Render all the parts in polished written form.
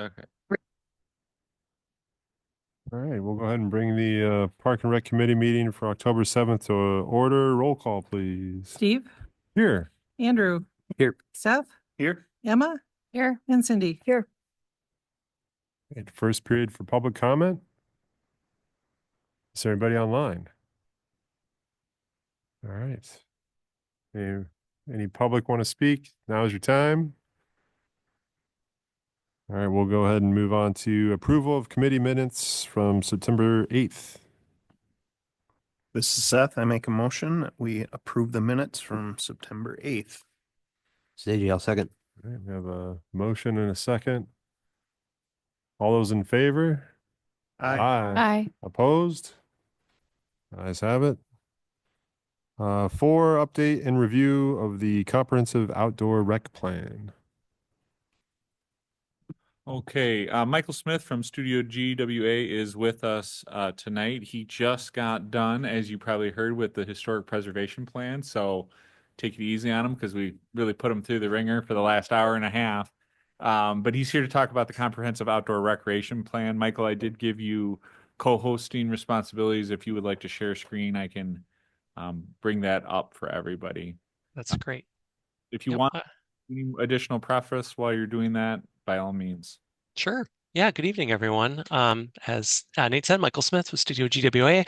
Okay. All right, we'll go ahead and bring the Park and Rec Committee meeting for October 7th to order. Roll call, please. Steve, Here. Andrew, Here. Seth, Here. Emma, here, and Cindy. Here. Okay, first period for public comment. Is there anybody online? All right. Any, any public want to speak? Now is your time. All right, we'll go ahead and move on to approval of committee minutes from September 8th. This is Seth. I make a motion that we approve the minutes from September 8th. Stagey, I'll second. All right, we have a motion and a second. All those in favor? Aye. Aye. Opposed? Ayes have it. 4, update and review of the comprehensive outdoor rec plan. Okay, Michael Smith from Studio GWA is with us tonight. He just got done, as you probably heard, with the historic preservation plan. So take it easy on him because we really put him through the ringer for the last hour and a half. But he's here to talk about the comprehensive outdoor recreation plan. Michael, I did give you co-hosting responsibilities. If you would like to share screen, I can bring that up for everybody. That's great. If you Yep, want any additional preface while you're doing that, by all means. Sure. Yeah, good evening, everyone. As Nate said, Michael Smith with Studio GWA.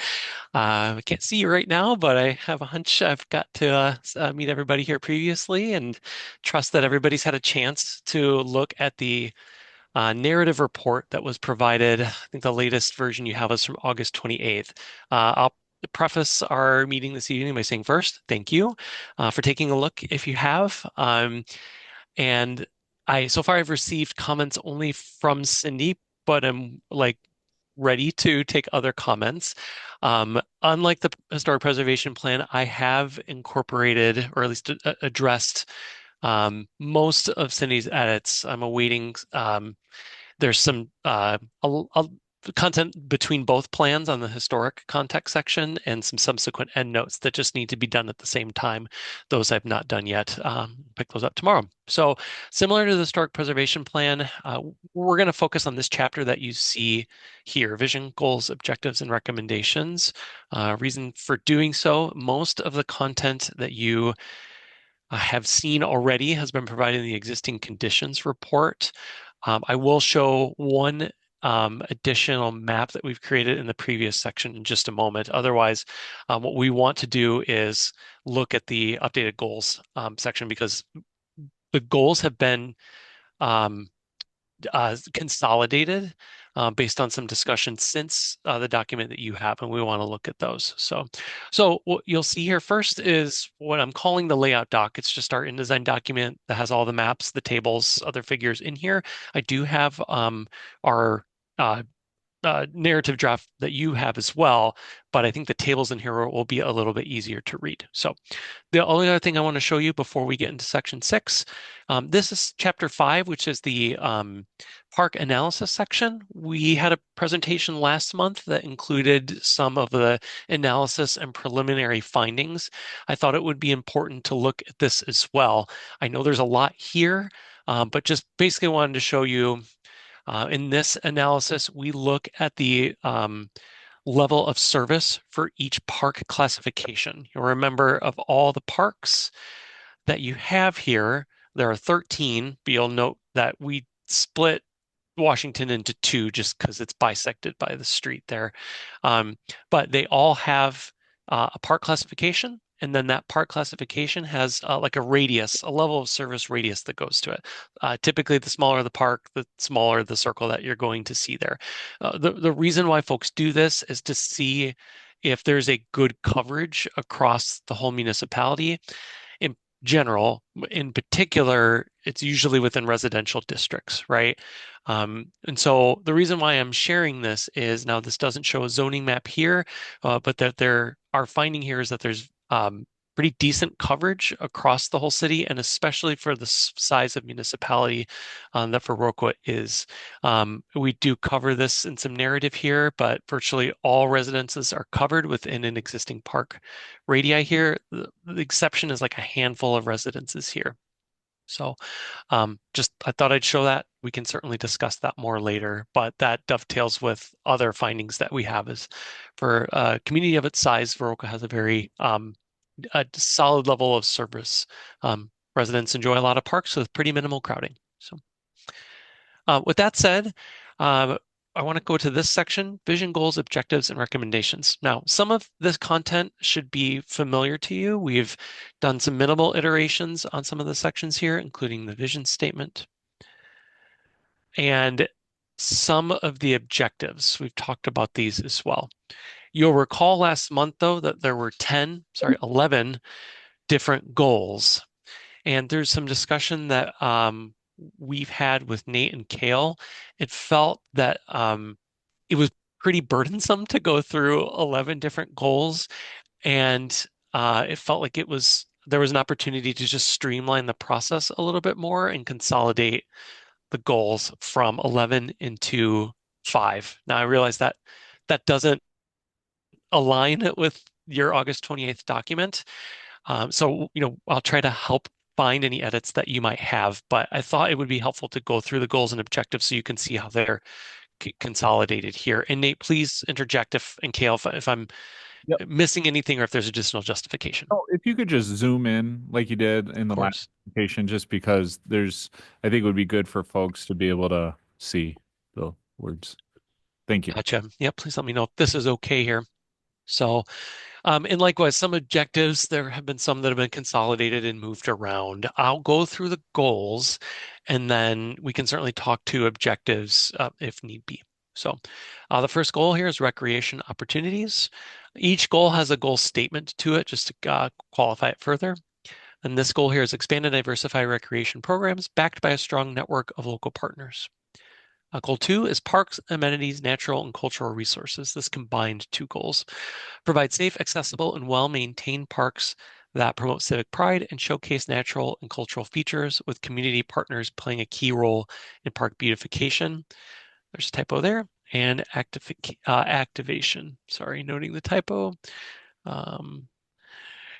I can't see you right now, but I have a hunch I've got to meet everybody here previously and trust that everybody's had a chance to look at the narrative report that was provided. I think the latest version you have is from August 28th. I'll preface our meeting this evening by saying first, thank you for taking a look if you have. And so far I've received comments only from Cindy, but I'm like ready to take other comments. Unlike the historic preservation plan, I have incorporated or at least addressed most of Cindy's edits. I'm awaiting. There's some content between both plans on the historic context section and some subsequent endnotes that just need to be done at the same time. Those I've not done yet. Pick those up tomorrow. So similar to the historic preservation plan, we're going to focus on this chapter that you see here, vision, goals, objectives, and recommendations. Reason for doing so, most of the content that you have seen already has been provided in the existing conditions report. I will show one additional map that we've created in the previous section in just a moment. Otherwise, what we want to do is look at the updated goals section because the goals have been consolidated based on some discussion since the document that you have, and we want to look at those. So what you'll see here first is what I'm calling the layout doc. It's just our InDesign document that has all the maps, the tables, other figures in here. I do have our narrative draft that you have as well, but I think the tables in here will be a little bit easier to read. So the only other thing I want to show you before we get into section 6, this is chapter 5, which is the park analysis section. We had a presentation last month that included some of the analysis and preliminary findings. I thought it would be important to look at this as well. I know there's a lot here, but just basically wanted to show you in this analysis, we look at the level of service for each park classification. You'll remember of all the parks that you have here, there are 13, but you'll note that we split Washington into 2 just because it's bisected by the street there. But they all have a park classification, and then that park classification has like a radius, a level of service radius that goes to it. Typically, the smaller the park, the smaller the circle that you're going to see there. The reason why folks do this is to see if there's a good coverage across the whole municipality. In general, in particular, it's usually within residential districts, right? And so the reason why I'm sharing this is now this doesn't show a zoning map here, but that there our finding here is that there's pretty decent coverage across the whole city, and especially for the size of municipality that Viroqua is. We do cover this in some narrative here, but virtually all residences are covered within an existing park radii here. The exception is like a handful of residences here. So just I thought I'd show that. We can certainly discuss that more later, but that dovetails with other findings that we have is for a community of its size, Viroqua has a very a solid level of service. Residents enjoy a lot of parks with pretty minimal crowding. So with that said, I want to go to this section, vision, goals, objectives, and recommendations. Now, some of this content should be familiar to you. We've done some minimal iterations on some of the sections here, including the vision statement. And some of the objectives, we've talked about these as well. You'll recall last month, though, that there were 11 different goals. And there's some discussion that we've had with Nate and Kale. It felt that it was pretty burdensome to go through 11 different goals. And it felt like there was an opportunity to just streamline the process a little bit more and consolidate the goals from 11 into 5. Now I realize that that doesn't align with your August 28th document. So, I'll try to help find any edits that you might have, but I thought it would be helpful to go through the goals and objectives so you can see how they're consolidated here. And Nate, please interject and Kale, if I'm missing anything or if there's additional justification. Oh, if you could just zoom in like you did in the Of last course. presentation, just because I think it would be good for folks to be able to see the words. Thank you. Gotcha. Yeah, please let me know if this is okay here. So, and likewise, some objectives, there have been some that have been consolidated and moved around. I'll go through the goals and then we can certainly talk to objectives if need be. So the first goal here is recreation opportunities. Each goal has a goal statement to it, just to qualify it further. And this goal here is expand and diversify recreation programs backed by a strong network of local partners. Goal 2 is parks, amenities, natural and cultural resources. This combined 2 goals. Provide safe, accessible, and well-maintained parks that promote civic pride and showcase natural and cultural features with community partners playing a key role in park beautification. There's a typo there. And activation. Sorry, noting the typo.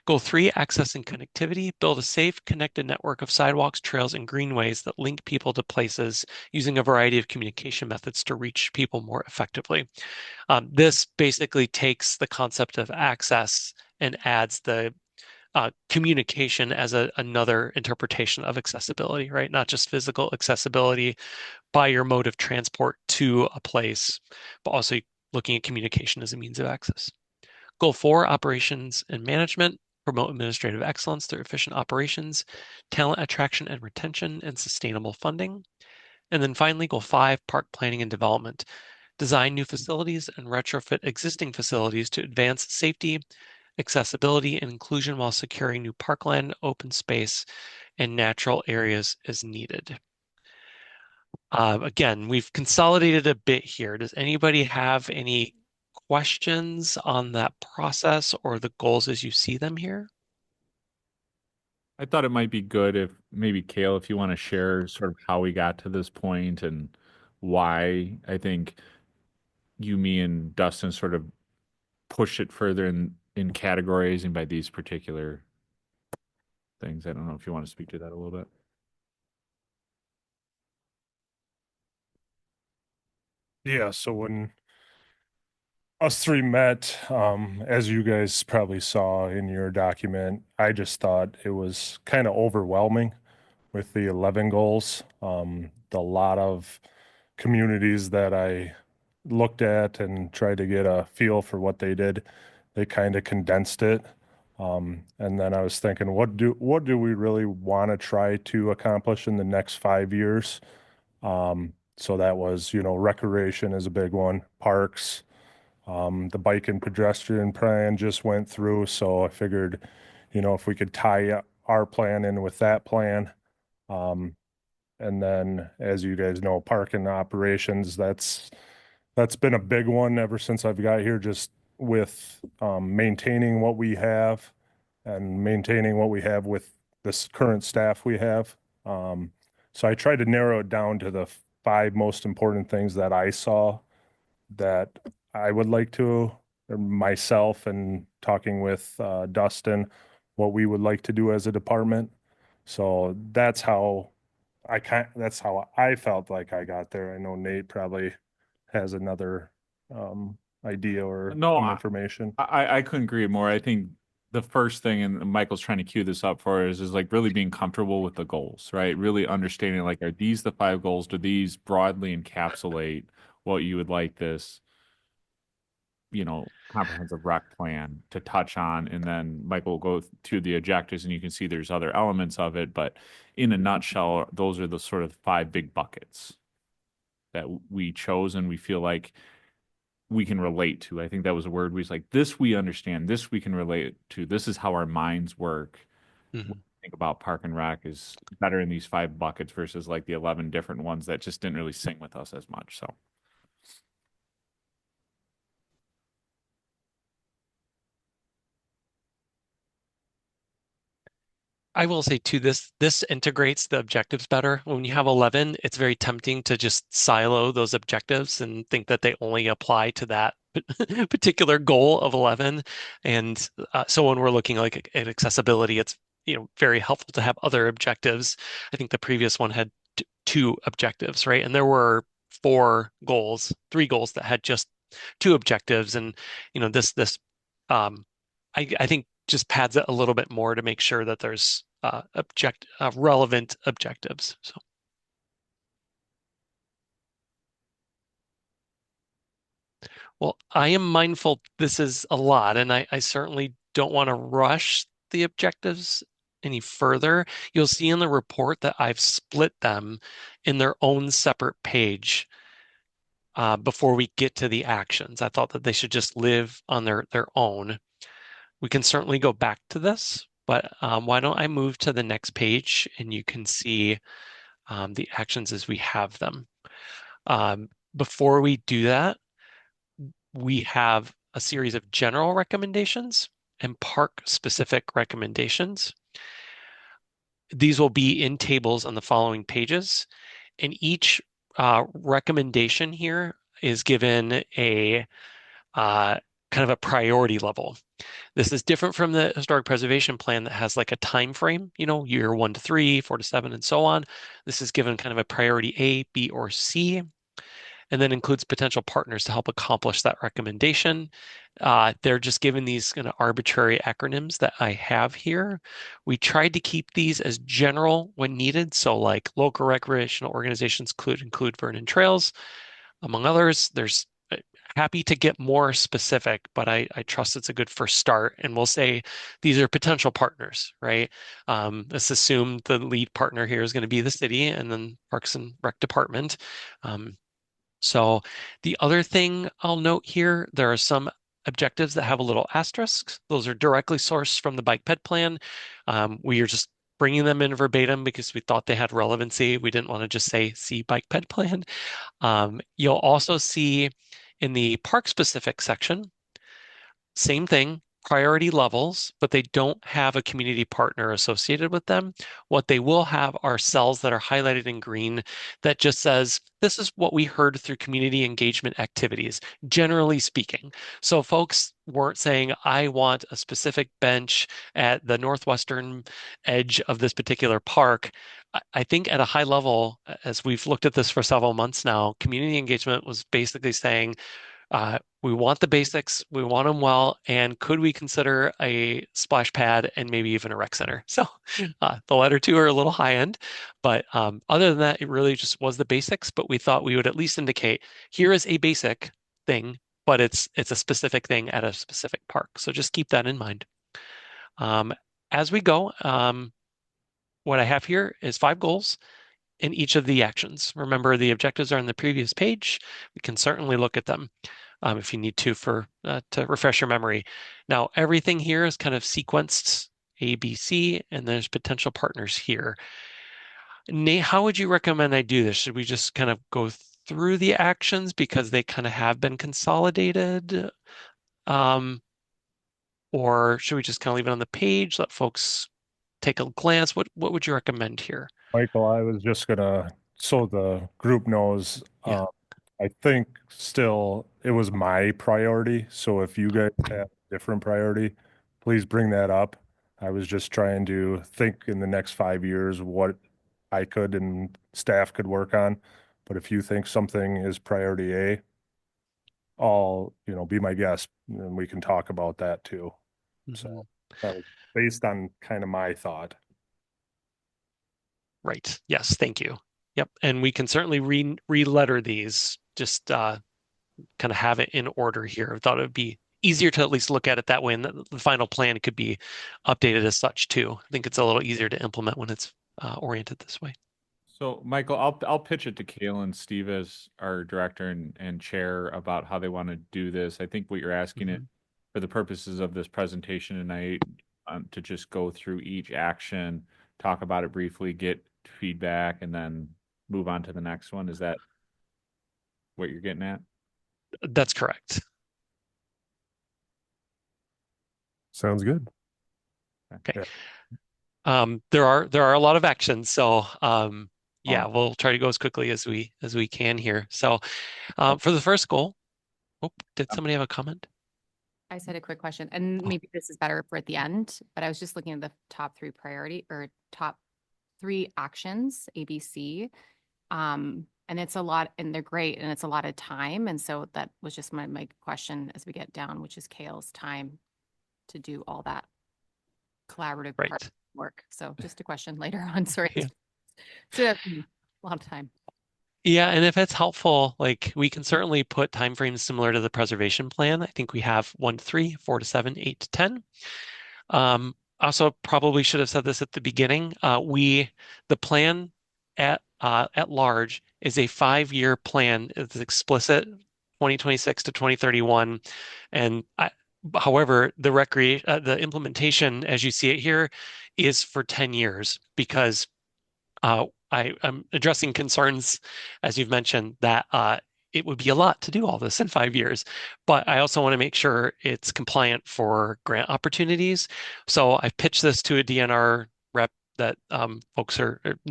Goal 3, access and connectivity. Build a safe, connected network of sidewalks, trails, and greenways that link people to places using a variety of communication methods to reach people more effectively. This basically takes the concept of access and adds the communication as another interpretation of accessibility, right? Not just physical accessibility by your mode of transport to a place, but also looking at communication as a means of access. Goal 4, operations and management. Promote administrative excellence through efficient operations, talent attraction and retention, and sustainable funding. And then finally, goal 5, park planning and development. Design new facilities and retrofit existing facilities to advance safety, accessibility, and inclusion while securing new parkland, open space, and natural areas as needed. Again, we've consolidated a bit here. Does anybody have any questions on that process or the goals as you see them here? I thought it might be good if maybe Kale, if you want to share sort of how we got to this point and why I think you, me, and Dustin sort of push it further in categorizing by these particular things. I don't know if you want to speak to that a little bit. Yeah, so when us 3 met, as you guys probably saw in your document, I just thought it was kind of overwhelming with the 11 goals. The lot of communities that I looked at and tried to get a feel for what they did, they kind of condensed it. And then I was thinking, what do we really want to try to accomplish in the next 5 years? So that was, recreation is a big one, parks. The bike and pedestrian plan just went through, so I figured, if we could tie our plan in with that plan. And then, as you guys know, parking operations, that's been a big one ever since I've got here, just with maintaining what we have and maintaining what we have with this current staff we have. So I tried to narrow it down to the 5 most important things that I saw that I would like to, or myself and talking with Dustin, what we would like to do as a department. So that's how I felt like I got there. I know Nate probably has another idea or No, some information. I couldn't agree more. I think the first thing, and Michael's trying to cue this up for us, is like really being comfortable with the goals, right? Really understanding like, are these the 5 goals? Do these broadly encapsulate what you would like this, comprehensive rec plan to touch on? And then Michael will go to the objectives, and you can see there's other elements of it, but in a nutshell, those are the sort of 5 big buckets that we chose and we feel like we can relate to. I think that was a word we was like, this we understand, this we can relate to. This is how our minds work. Mhm. Think about Park and Rec is better in these 5 buckets versus like the 11 different ones that just didn't really sing with us as much. So I will say too, this integrates the objectives better. When you have 11, it's very tempting to just silo those objectives and think that they only apply to that particular goal of 11. And so when we're looking like at accessibility, it's very helpful to have other objectives. I think the previous one had 2 objectives, right? And there were 3 goals that had just 2 objectives, and this um, I think just pads it a little bit more to make sure that there's relevant objectives. So well, I am mindful this is a lot, and I certainly don't want to rush the objectives any further. You'll see in the report that I've split them in their own separate page before we get to the actions. I thought that they should just live on their own. We can certainly go back to this, but why don't I move to the next page and you can see the actions as we have them. Before we do that, we have a series of general recommendations and park-specific recommendations. These will be in tables on the following pages, and each recommendation here is given a kind of a priority level. This is different from the historic preservation plan that has like a time frame, year 1 to 3, 4 to 7, and so on. This is given kind of a priority A, B, or C, and then includes potential partners to help accomplish that recommendation. They're just given these kind of arbitrary acronyms that I have here. We tried to keep these as general when needed. So like local recreational organizations could include Vernon Trails, among others. There's happy to get more specific, but I trust it's a good first start. And we'll say these are potential partners, right? Let's assume the lead partner here is going to be the city and then Parks and Rec Department. So the other thing I'll note here, there are some objectives that have a little asterisk. Those are directly sourced from the bike ped plan. We are just bringing them in verbatim because we thought they had relevancy. We didn't want to just say, see bike ped plan. You'll also see in the park specific section, same thing, priority levels, but they don't have a community partner associated with them. What they will have are cells that are highlighted in green that just says, this is what we heard through community engagement activities, generally speaking. So folks weren't saying, I want a specific bench at the northwestern edge of this particular park. I think at a high level, as we've looked at this for several months now, community engagement was basically saying, we want the basics, we want them well, and could we consider a splash pad and maybe even a rec center? So the latter 2 are a little high end, but other than that, it really just was the basics. But we thought we would at least indicate here is a basic thing, but it's a specific thing at a specific park. So just keep that in mind. As we go, what I have here is 5 goals in each of the actions. Remember, the objectives are on the previous page. We can certainly look at them if you need to to refresh your memory. Now, everything here is kind of sequenced A, B, C, and there's potential partners here. Nate, how would you recommend I do this? Should we just kind of go through the actions because they kind of have been consolidated? Or should we just kind of leave it on the page, let folks take a glance? What would you recommend here? Michael, I was just gonna, so the group knows, Yeah. I think still it was my priority. So if you guys have a different priority, please bring that up. I was just trying to think in the next 5 years what I could and staff could work on. But if you think something is priority A, I'll, be my guest and we can talk about that too. Mhm. So that was based on kind of my thought. Right. Yes. Thank you. Yep. And we can certainly re-letter these, just kind of have it in order here. I thought it would be easier to at least look at it that way, and the final plan could be updated as such too. I think it's a little easier to implement when it's oriented this way. So, Michael, I'll pitch it to Kale and Steve as our director and chair about how they want to do this. I think what you're asking it for the purposes of this presentation tonight, to just go through each action, talk about it briefly, get feedback, and then move on to the next one. Is that what you're getting at? That's correct. Sounds good. Okay. There are a lot of actions, so yeah, we'll try to go as quickly as we can here. So for the first goal, did somebody have a comment? I said a quick question, and maybe this is better for at the end, but I was just looking at the top 3 priority or top 3 actions, ABC. And it's a lot, and they're great, and it's a lot of time. And so that was just my question as we get down, which is Kale's time to do all that collaborative part Right. of work. So just a question later on. Sorry. Yeah. So that's a lot of time. Yeah, and if it's helpful, like we can certainly put timeframes similar to the preservation plan. I think we have 1 to 3, 4 to 7, 8 to 10. Also probably should have said this at the beginning. The plan at large is a 5-year plan. It's explicit 2026 to 2031. And however, the implementation, as you see it here, is for 10 years because I'm addressing concerns, as you've mentioned, that it would be a lot to do all this in 5 years, but I also want to make sure it's compliant for grant opportunities. So I've pitched this to a DNR rep that folks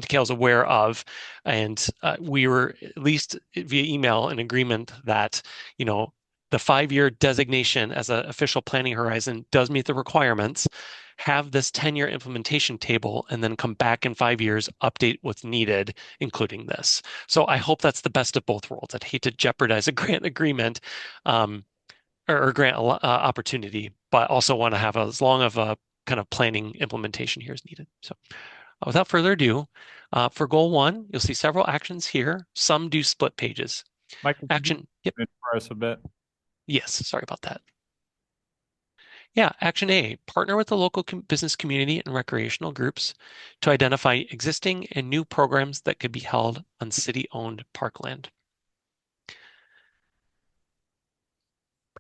Kale's aware of, and we were at least via email in agreement that, the 5-year designation as an official planning horizon does meet the requirements. Have this 10-year implementation table and then come back in 5 years, update what's needed, including this. So I hope that's the best of both worlds. I'd hate to jeopardize a grant agreement or grant opportunity, but also want to have as long of a kind of planning implementation here as needed. So without further ado, for goal 1, you'll see several actions here. Some do split pages. Michael, Action. Yep. for us a bit. Yes, sorry about that. Yeah, action A, partner with the local business community and recreational groups to identify existing and new programs that could be held on city-owned parkland.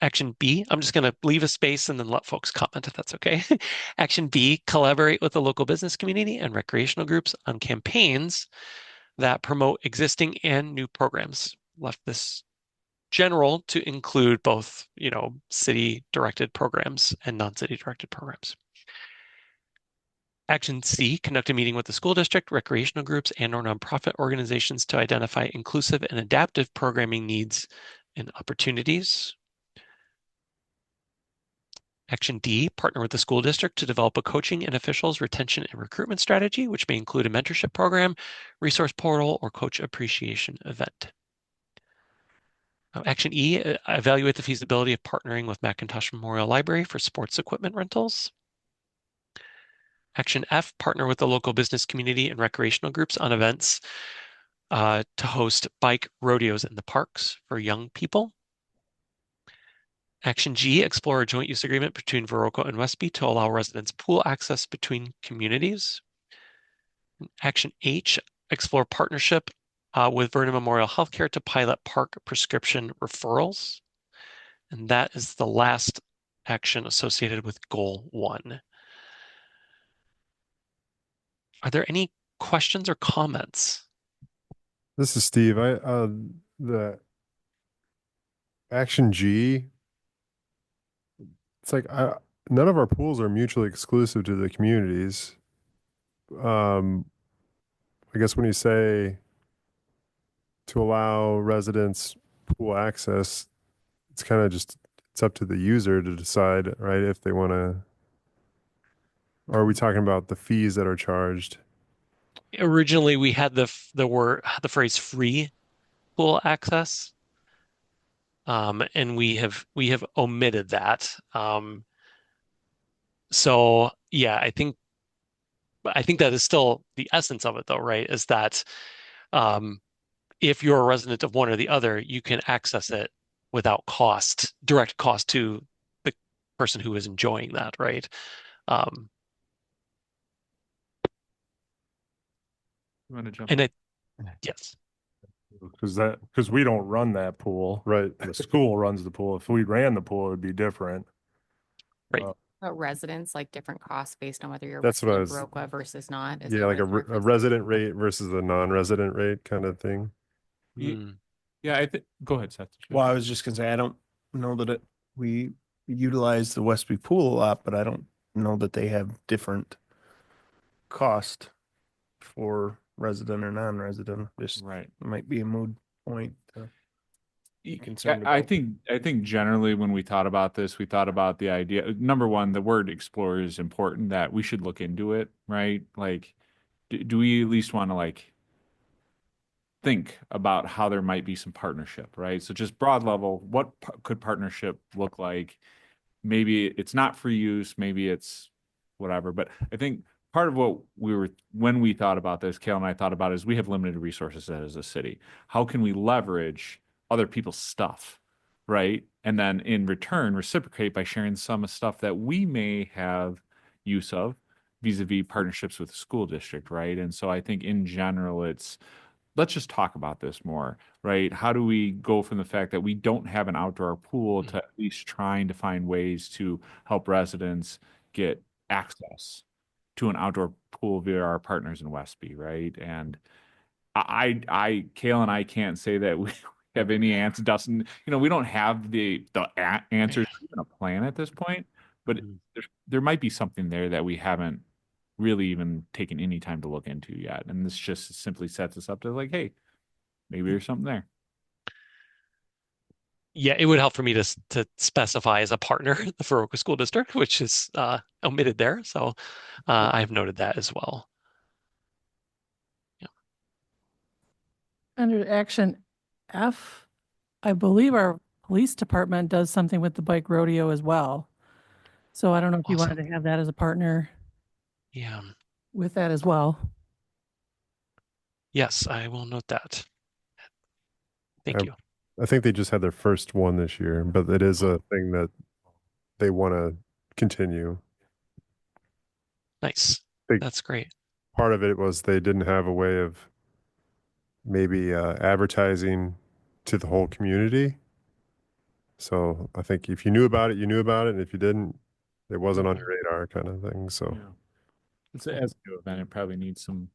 Action B, I'm just going to leave a space and then let folks comment if that's okay. Action B, collaborate with the local business community and recreational groups on campaigns that promote existing and new programs. Left this general to include both, city-directed programs and non-city directed programs. Action C, conduct a meeting with the school district, recreational groups, and/or nonprofit organizations to identify inclusive and adaptive programming needs and opportunities. Action D, partner with the school district to develop a coaching and officials retention and recruitment strategy, which may include a mentorship program, resource portal, or coach appreciation event. Action E, evaluate the feasibility of partnering with McIntosh Memorial Library for sports equipment rentals. Action F, partner with the local business community and recreational groups on events to host bike rodeos in the parks for young people. Action G, explore a joint use agreement between Viroqua and Westby to allow residents pool access between communities. Action H, explore partnership with Vernon Memorial Healthcare to pilot park prescription referrals. And that is the last action associated with goal 1. Are there any questions or comments? This is Steve. The action G, it's like none of our pools are mutually exclusive to the communities. I guess when you say to allow residents pool access, it's kind of just it's up to the user to decide, right, if they want to Or are we talking about the fees that are charged? Originally, we had the phrase free pool access. And we have omitted that. So yeah, I think that is still the essence of it though, right? Is that if you're a resident of one or the other, you can access it without direct cost to the person who is enjoying that, right? Um, You want to jump? and it, yes, Because we don't run that pool. Right. The school runs the pool. If we ran the pool, it would be different. right. But residents, like different costs based on whether you're a That's what I resident of was- Viroqua versus not. Is Yeah, that like what a, it's a referencing? resident rate versus a non-resident rate kind of thing. Ye- Mm. Yeah, I think, go ahead, Seth. Well, I was just gonna say, I don't know that we utilize the Westby pool a lot, but I don't know that they have different cost for resident or non-resident. This Right. might be a moot point. Y- concerned I about. think generally when we thought about this, we thought about the idea, number one, the word explore is important, that we should look into it, right? Like, do we at least want to like think about how there might be some partnership, right? So just broad level, what could partnership look like? Maybe it's not free use, maybe it's whatever. But I think part of what when we thought about this, Kale and I thought about is we have limited resources as a city. How can we leverage other people's stuff, right? And then in return, reciprocate by sharing some stuff that we may have use of vis-a-vis partnerships with the school district, right? And so I think in general, let's just talk about this more, right? How do we go from the fact that we don't have an outdoor pool to at least trying to find ways to help residents get access to an outdoor pool via our partners in Westby, right? And Kale and I can't say that we have any answer. Dustin, we don't have the answers, even a plan at this point, but Mhm. there might be something there that we haven't really even taken any time to look into yet. And this just simply sets us up to like, hey, maybe there's something there. Yeah, it would help for me to specify as a partner the Viroqua School District, which is omitted there. So I have noted that as well. Under action F, I believe our police department does something with the bike rodeo as well. So I don't know if you wanted to have that as a partner Yeah. with that as well. Yes, I will note that. Thank Um, you. I think they just had their first one this year, but it is a thing that they want to continue. Nice. Big- That's great. Part of it was they didn't have a way of maybe advertising to the whole community. So I think if you knew about it, you knew about it. And if you didn't, it wasn't on your radar kind of thing. So Yeah. As a new event, it probably needs some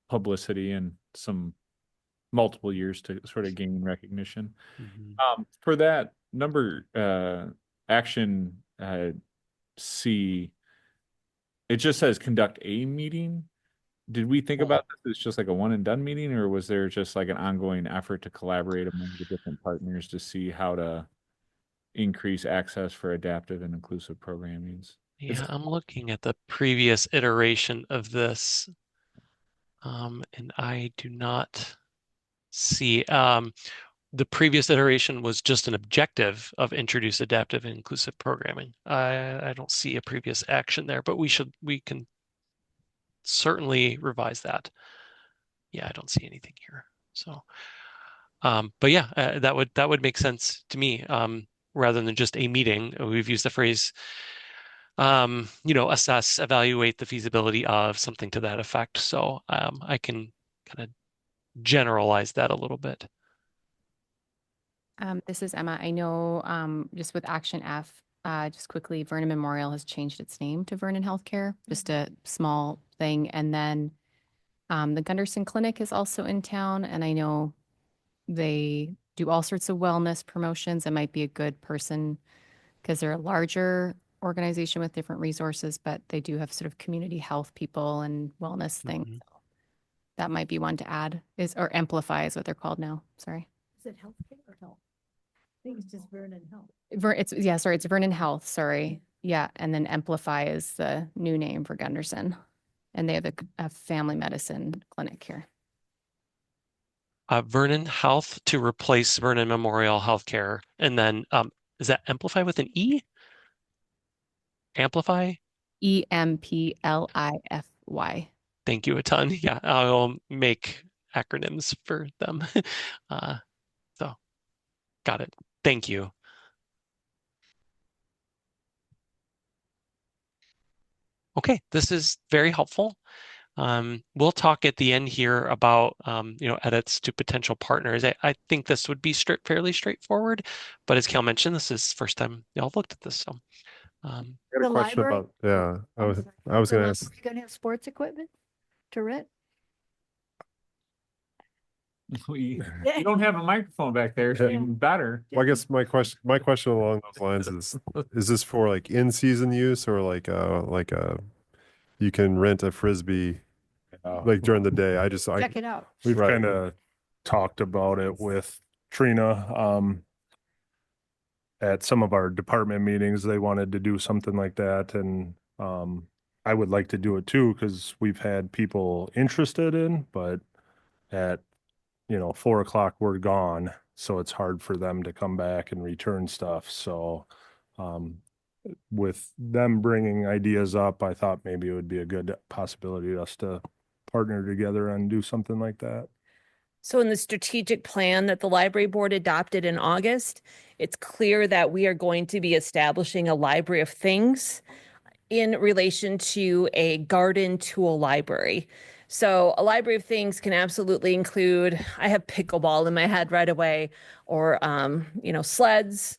publicity and some multiple years to sort of gain recognition. Mhm. For that number, action C, it just says conduct a meeting. Did we think about this as just like a one and done meeting, or was there just like an ongoing effort to collaborate among the different partners to see how to increase access for adaptive and inclusive programmings? Yeah, I'm looking at the previous iteration of this. And I do not see the previous iteration was just an objective of introduce adaptive and inclusive programming. I don't see a previous action there, but we can certainly revise that. Yeah, I don't see anything here. So, but yeah, that would make sense to me. Rather than just a meeting, we've used the phrase, assess, evaluate the feasibility of something to that effect. So, I can kind of generalize that a little bit. This is Emma. I know, just with action F, just quickly, Vernon Memorial has changed its name to Vernon Healthcare, just a small thing. And then the Gunderson Clinic is also in town, and I know they do all sorts of wellness promotions. It might be a good person because they're a larger organization with different resources, but they do have sort of community health people and wellness things. Mhm. So that might be one to add, or Amplify is what they're called now. Sorry. Is it healthcare or health? I think it's just Vernon Health. It's Vernon Health. Sorry. Yeah, and then Amplify is the new name for Gunderson. And they have a family medicine clinic here. Vernon Health to replace Vernon Memorial Healthcare. And then is that Amplify with an E? Amplify? EMPLIFY. Thank you a ton. Yeah, I'll make acronyms for them. So got it. Thank you. Okay, this is very helpful. We'll talk at the end here about edits to potential partners. I think this would be fairly straightforward, but as Cal mentioned, this is the first time y'all looked at this. So I got The a question library? about, yeah, I I'm was, sorry. I was The gonna ask, library gonna have sports equipment to rent? You don't have a microphone back there, so even better. well, I guess my question along those lines is this for like in-season use or like you can rent a Frisbee like during the day? Check it out. We've Right. kind of talked about it with Trina. At some of our department meetings, they wanted to do something like that. And I would like to do it too, because we've had people interested in, but at 4 o'clock, we're gone. So it's hard for them to come back and return stuff. So with them bringing ideas up, I thought maybe it would be a good possibility us to partner together and do something like that. So in the strategic plan that the library board adopted in August, it's clear that we are going to be establishing a library of things in relation to a garden tool library. So a library of things can absolutely include, I have pickleball in my head right away, or sleds,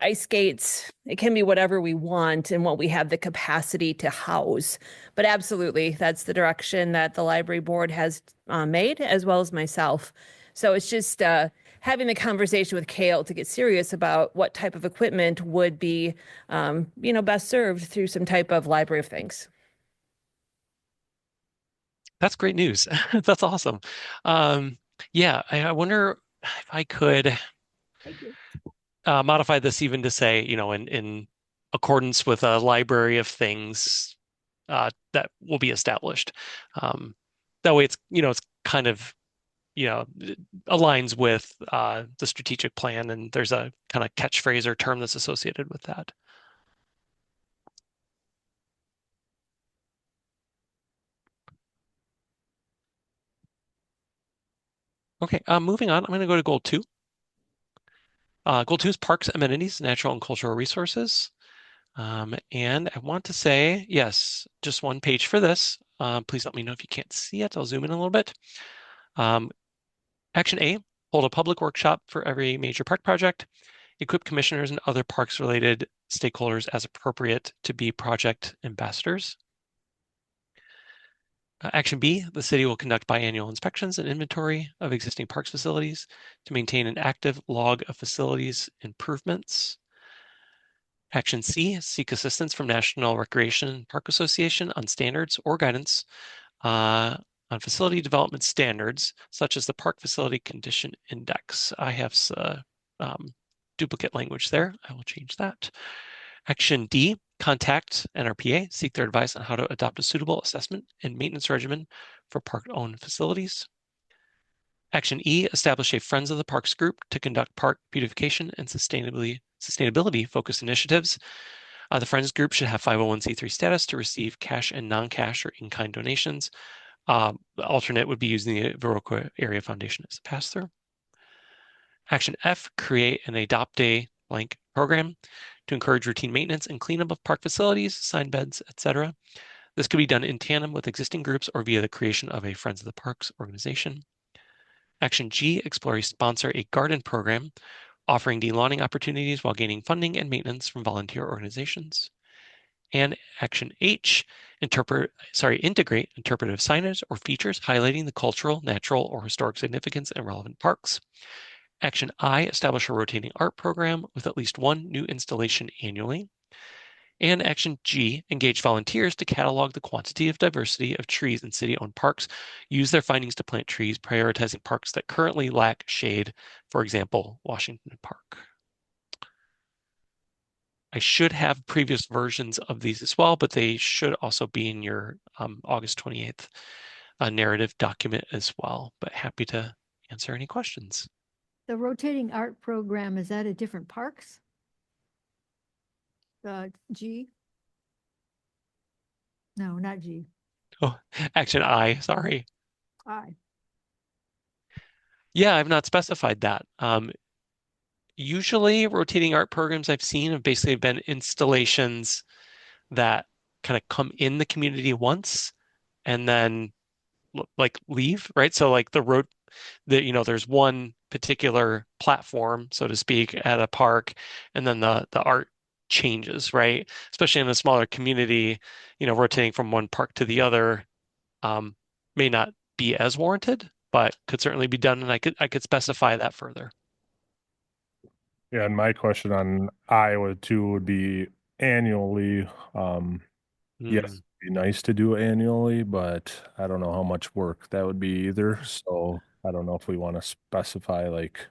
ice skates. It can be whatever we want and what we have the capacity to house. But absolutely, that's the direction that the library board has made, as well as myself. So it's just having the conversation with Kale to get serious about what type of equipment would be, best served through some type of library of things. That's great news. That's awesome. Yeah, I wonder if I could modify this even to say, in accordance with a library of things that will be established. That way, it's kind of aligns with the strategic plan, and there's a kind of catchphrase or term that's associated with that. Okay, moving on, I'm going to go to goal 2. Goal 2 is parks, amenities, natural and cultural resources. And I want to say, yes, just one page for this. Please let me know if you can't see it. I'll zoom in a little bit. Action A, hold a public workshop for every major park project. Equip commissioners and other parks-related stakeholders as appropriate to be project ambassadors. Action B, the city will conduct biannual inspections and inventory of existing parks facilities to maintain an active log of facilities improvements. Action C, seek assistance from National Recreation and Park Association on standards or guidance on facility development standards, such as the Park Facility Condition Index. I have duplicate language there. I will change that. Action D, contact NRPA, seek their advice on how to adopt a suitable assessment and maintenance regimen for park-owned facilities. Action E, establish a Friends of the Parks group to conduct park beautification and sustainability-focused initiatives. The Friends group should have 501c3 status to receive cash and non-cash or in-kind donations. The alternate would be using the Viroqua Area Foundation as a pass-through. Action F, create and adopt a blank program to encourage routine maintenance and cleanup of park facilities, sign beds, etc. This could be done in tandem with existing groups or via the creation of a Friends of the Parks organization. Action G, sponsor a garden program offering delawning opportunities while gaining funding and maintenance from volunteer organizations. And Action H, integrate interpretive signage or features highlighting the cultural, natural, or historic significance in relevant parks. Action I, establish a rotating art program with at least one new installation annually. And Action G, engage volunteers to catalog the quantity of diversity of trees in city-owned parks. Use their findings to plant trees, prioritizing parks that currently lack shade, for example, Washington Park. I should have previous versions of these as well, but they should also be in your August 28th narrative document as well. But happy to answer any questions. The rotating art program, is that at different parks? G? No, not G. Oh, action I, sorry. I. Yeah, I've not specified that. Usually rotating art programs I've seen have basically been installations that kind of come in the community once and then like leave, right? So like there's one particular platform, so to speak, at a park, and then the art changes, right? Especially in a smaller community, rotating from one park to the other may not be as warranted, but could certainly be done, and I could specify that further. Yeah, and my question on Iowa too would be annually. Yes, Mm, it'd be nice to do annually, but I don't know how much work that would be either. So I don't know if we want to specify like,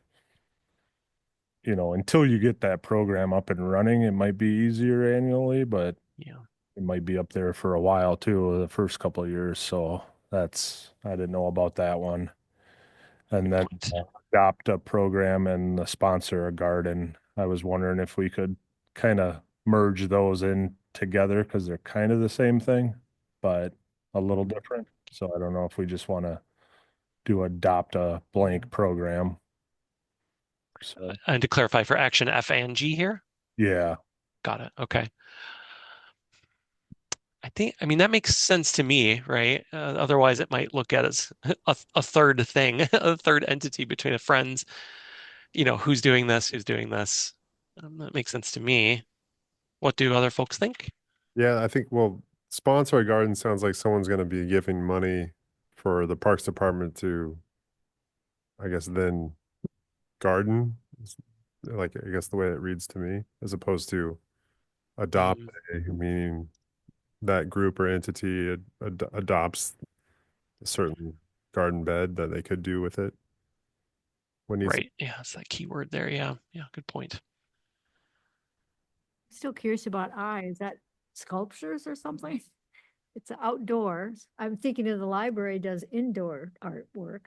until you get that program up and running, it might be easier annually, but yeah. it might be up there for a while too, the first couple of years. So I didn't know about that one. And then point. adopt a program and sponsor a garden. I was wondering if we could kind of merge those in together because they're kind of the same thing, but a little different. So I don't know if we just want to do adopt a blank program. So And to clarify for action F and G here? yeah, Got it. Okay. I mean, that makes sense to me, right? Otherwise, it might look at as a third thing, a third entity between a friends, who's doing this, who's doing this. That makes sense to me. What do other folks think? Yeah, I think, well, sponsor a garden sounds like someone's going to be giving money for the Parks Department to, I guess, then garden, like, I guess the way it reads to me, as opposed to adopt, meaning that group or entity adopts a certain garden bed that they could do with it. Right. Yeah, it's that key word there. Yeah. Yeah. Good point. Still curious about I. Is that sculptures or something? It's outdoors. I'm thinking of the library does indoor artwork,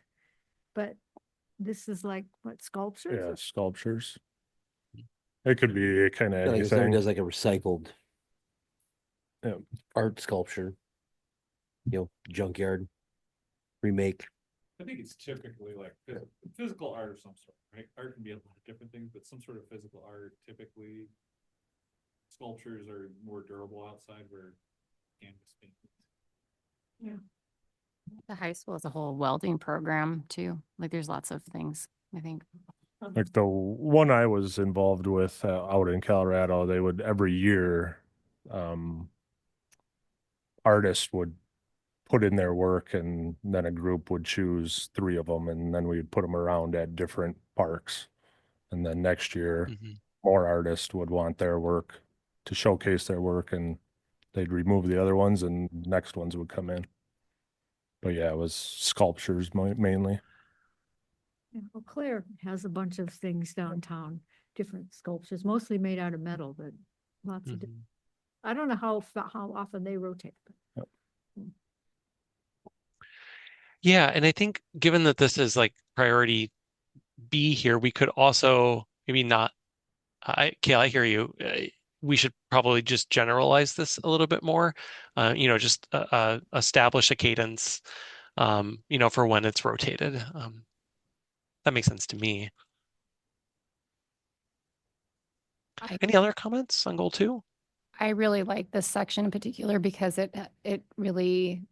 but this is like what, sculptures? yeah, sculptures. It could be kind of Like someone anything. does like a recycled Yeah. art sculpture, junkyard remake. I think it's typically like physical art of some sort, right? Art can be a lot of different things, but some sort of physical art, typically sculptures are more durable outside where canvas paintings. The high school has a whole welding program too. Like there's lots of things, I think. Like the one I was involved with out in Colorado, they would every year, artists would put in their work and then a group would choose 3 of them and then we'd put them around at different parks. And then next year, Mhm. more artists would want their work to showcase their work and they'd remove the other ones and next ones would come in. But yeah, it was sculptures mainly. Yeah, well, Claire has a bunch of things downtown, different sculptures, mostly made out of metal, but lots of, Mhm. I don't know how often they rotate. But Yeah, and I think given that this is like priority B here, we could also maybe not. Kale, I hear you. We should probably just generalize this a little bit more. Just establish a cadence, for when it's rotated. That makes sense to me. Any other comments on goal 2? I really like this section in particular because it really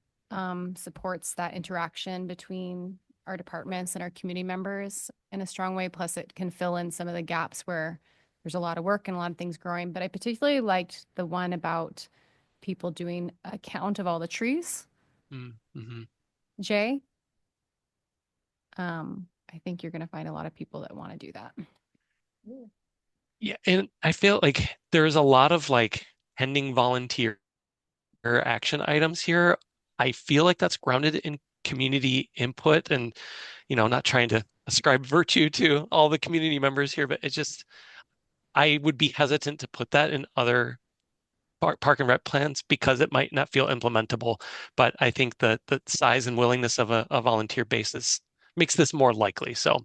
supports that interaction between our departments and our community members in a strong way. Plus, it can fill in some of the gaps where there's a lot of work and a lot of things growing. But I particularly liked the one about people doing a count of all the trees. Mm-hmm. Jay, I think you're going to find a lot of people that want to do that. Yeah, and I feel like there's a lot of like pending volunteer action items here. I feel like that's grounded in community input and, not trying to ascribe virtue to all the community members here, but it's just, I would be hesitant to put that in other park and rec plans because it might not feel implementable. But I think that the size and willingness of a volunteer basis makes this more likely. So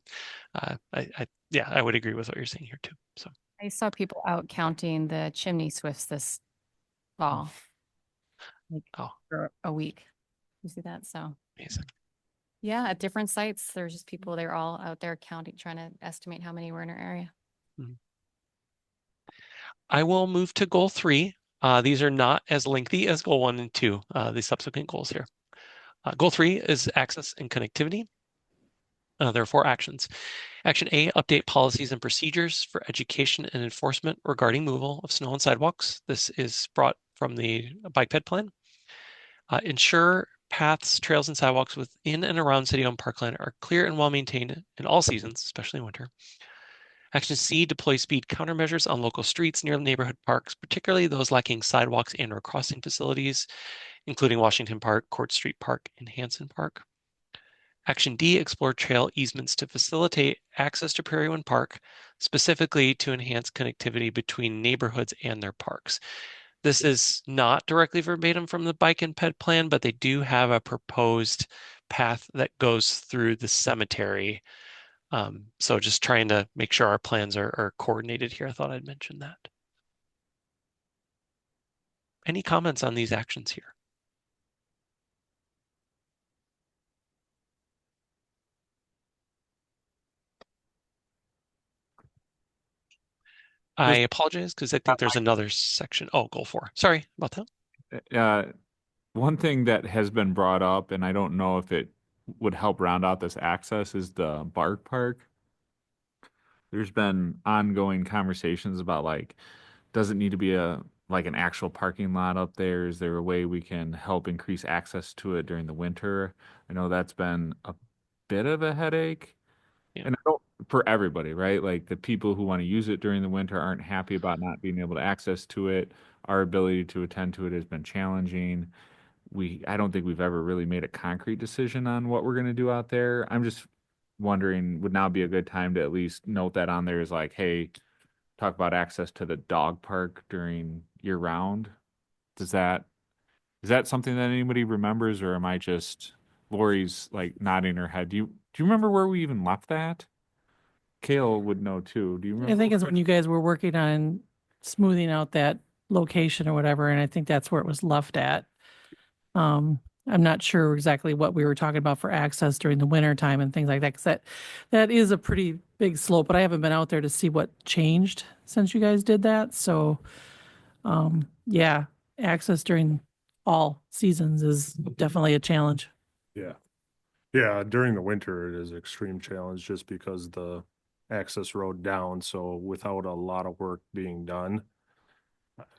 yeah, I would agree with what you're saying here too. So I saw people out counting the chimney swifts this fall. Like oh, for a week. You see that? So amazing. yeah, at different sites, there's just people, they're all out there counting, trying to estimate how many were in our area. I will move to goal 3. These are not as lengthy as goal 1 and 2, the subsequent goals here. Goal 3 is access and connectivity. There are 4 actions. Action A, update policies and procedures for education and enforcement regarding removal of snow on sidewalks. This is brought from the bike ped plan. Ensure paths, trails, and sidewalks within and around city-owned parkland are clear and well-maintained in all seasons, especially in winter. Action C, deploy speed countermeasures on local streets near neighborhood parks, particularly those lacking sidewalks and or crossing facilities, including Washington Park, Court Street Park, and Hanson Park. Action D, explore trail easements to facilitate access to Prairie Wind Park, specifically to enhance connectivity between neighborhoods and their parks. This is not directly verbatim from the bike and ped plan, but they do have a proposed path that goes through the cemetery. So just trying to make sure our plans are coordinated here. I thought I'd mention that. Any comments on these actions here? I apologize because I think there's another section. Oh, goal 4. Sorry about that. One thing that has been brought up, and I don't know if it would help round out this access, is the Bark Park. There's been ongoing conversations about like, does it need to be like an actual parking lot up there? Is there a way we can help increase access to it during the winter? I know that's been a bit of a headache. Yeah. And I don't, for everybody, right? Like the people who want to use it during the winter aren't happy about not being able to access to it. Our ability to attend to it has been challenging. I don't think we've ever really made a concrete decision on what we're going to do out there. I'm just wondering, would now be a good time to at least note that on there is like, hey, talk about access to the dog park during year round. Is that something that anybody remembers, or am I just Lori's like nodding her head? Do you remember where we even left that? Kale would know too. Do you remember? I think it's when you guys were working on smoothing out that location or whatever, and I think that's where it was left at. I'm not sure exactly what we were talking about for access during the winter time and things like that, because that is a pretty big slope, but I haven't been out there to see what changed since you guys did that. So, yeah, access during all seasons is definitely a challenge. Yeah. Yeah, during the winter, it is an extreme challenge just because the access road down. So without a lot of work being done,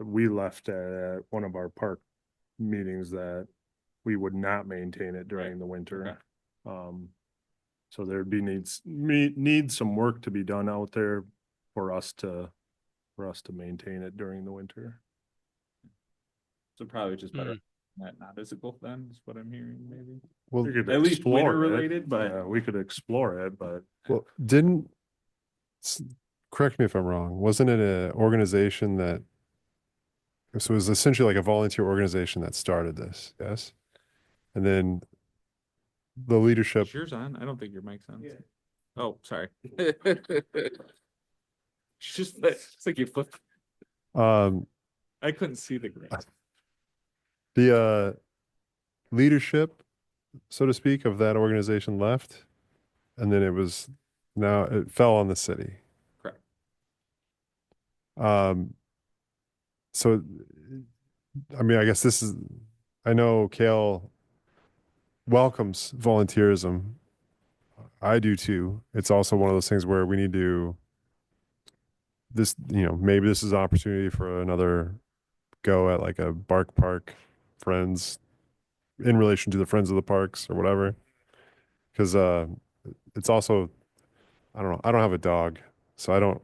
we left at one of our park meetings that we would not maintain it during the winter. So there'd be need some work to be done out there for us to maintain it during the winter. So probably just better not visible then is what I'm hearing maybe. Well, We could At least explore winter it. related, but Yeah, we could explore it, but well, correct me if I'm wrong, wasn't it an organization that, so it was essentially like a volunteer organization that started this, yes? And then the leadership, is yours on? I don't think your mic's on. Yeah. Oh, sorry. It's like you flipped. um, I couldn't see the graph. the leadership, so to speak, of that organization left, and then it fell on the city. Correct. So, I mean, I guess I know Kale welcomes volunteerism. I do too. It's also one of those things where we need to, maybe this is an opportunity for another go at like a Bark Park Friends in relation to the Friends of the Parks or whatever. Because it's also, I don't know, I don't have a dog, so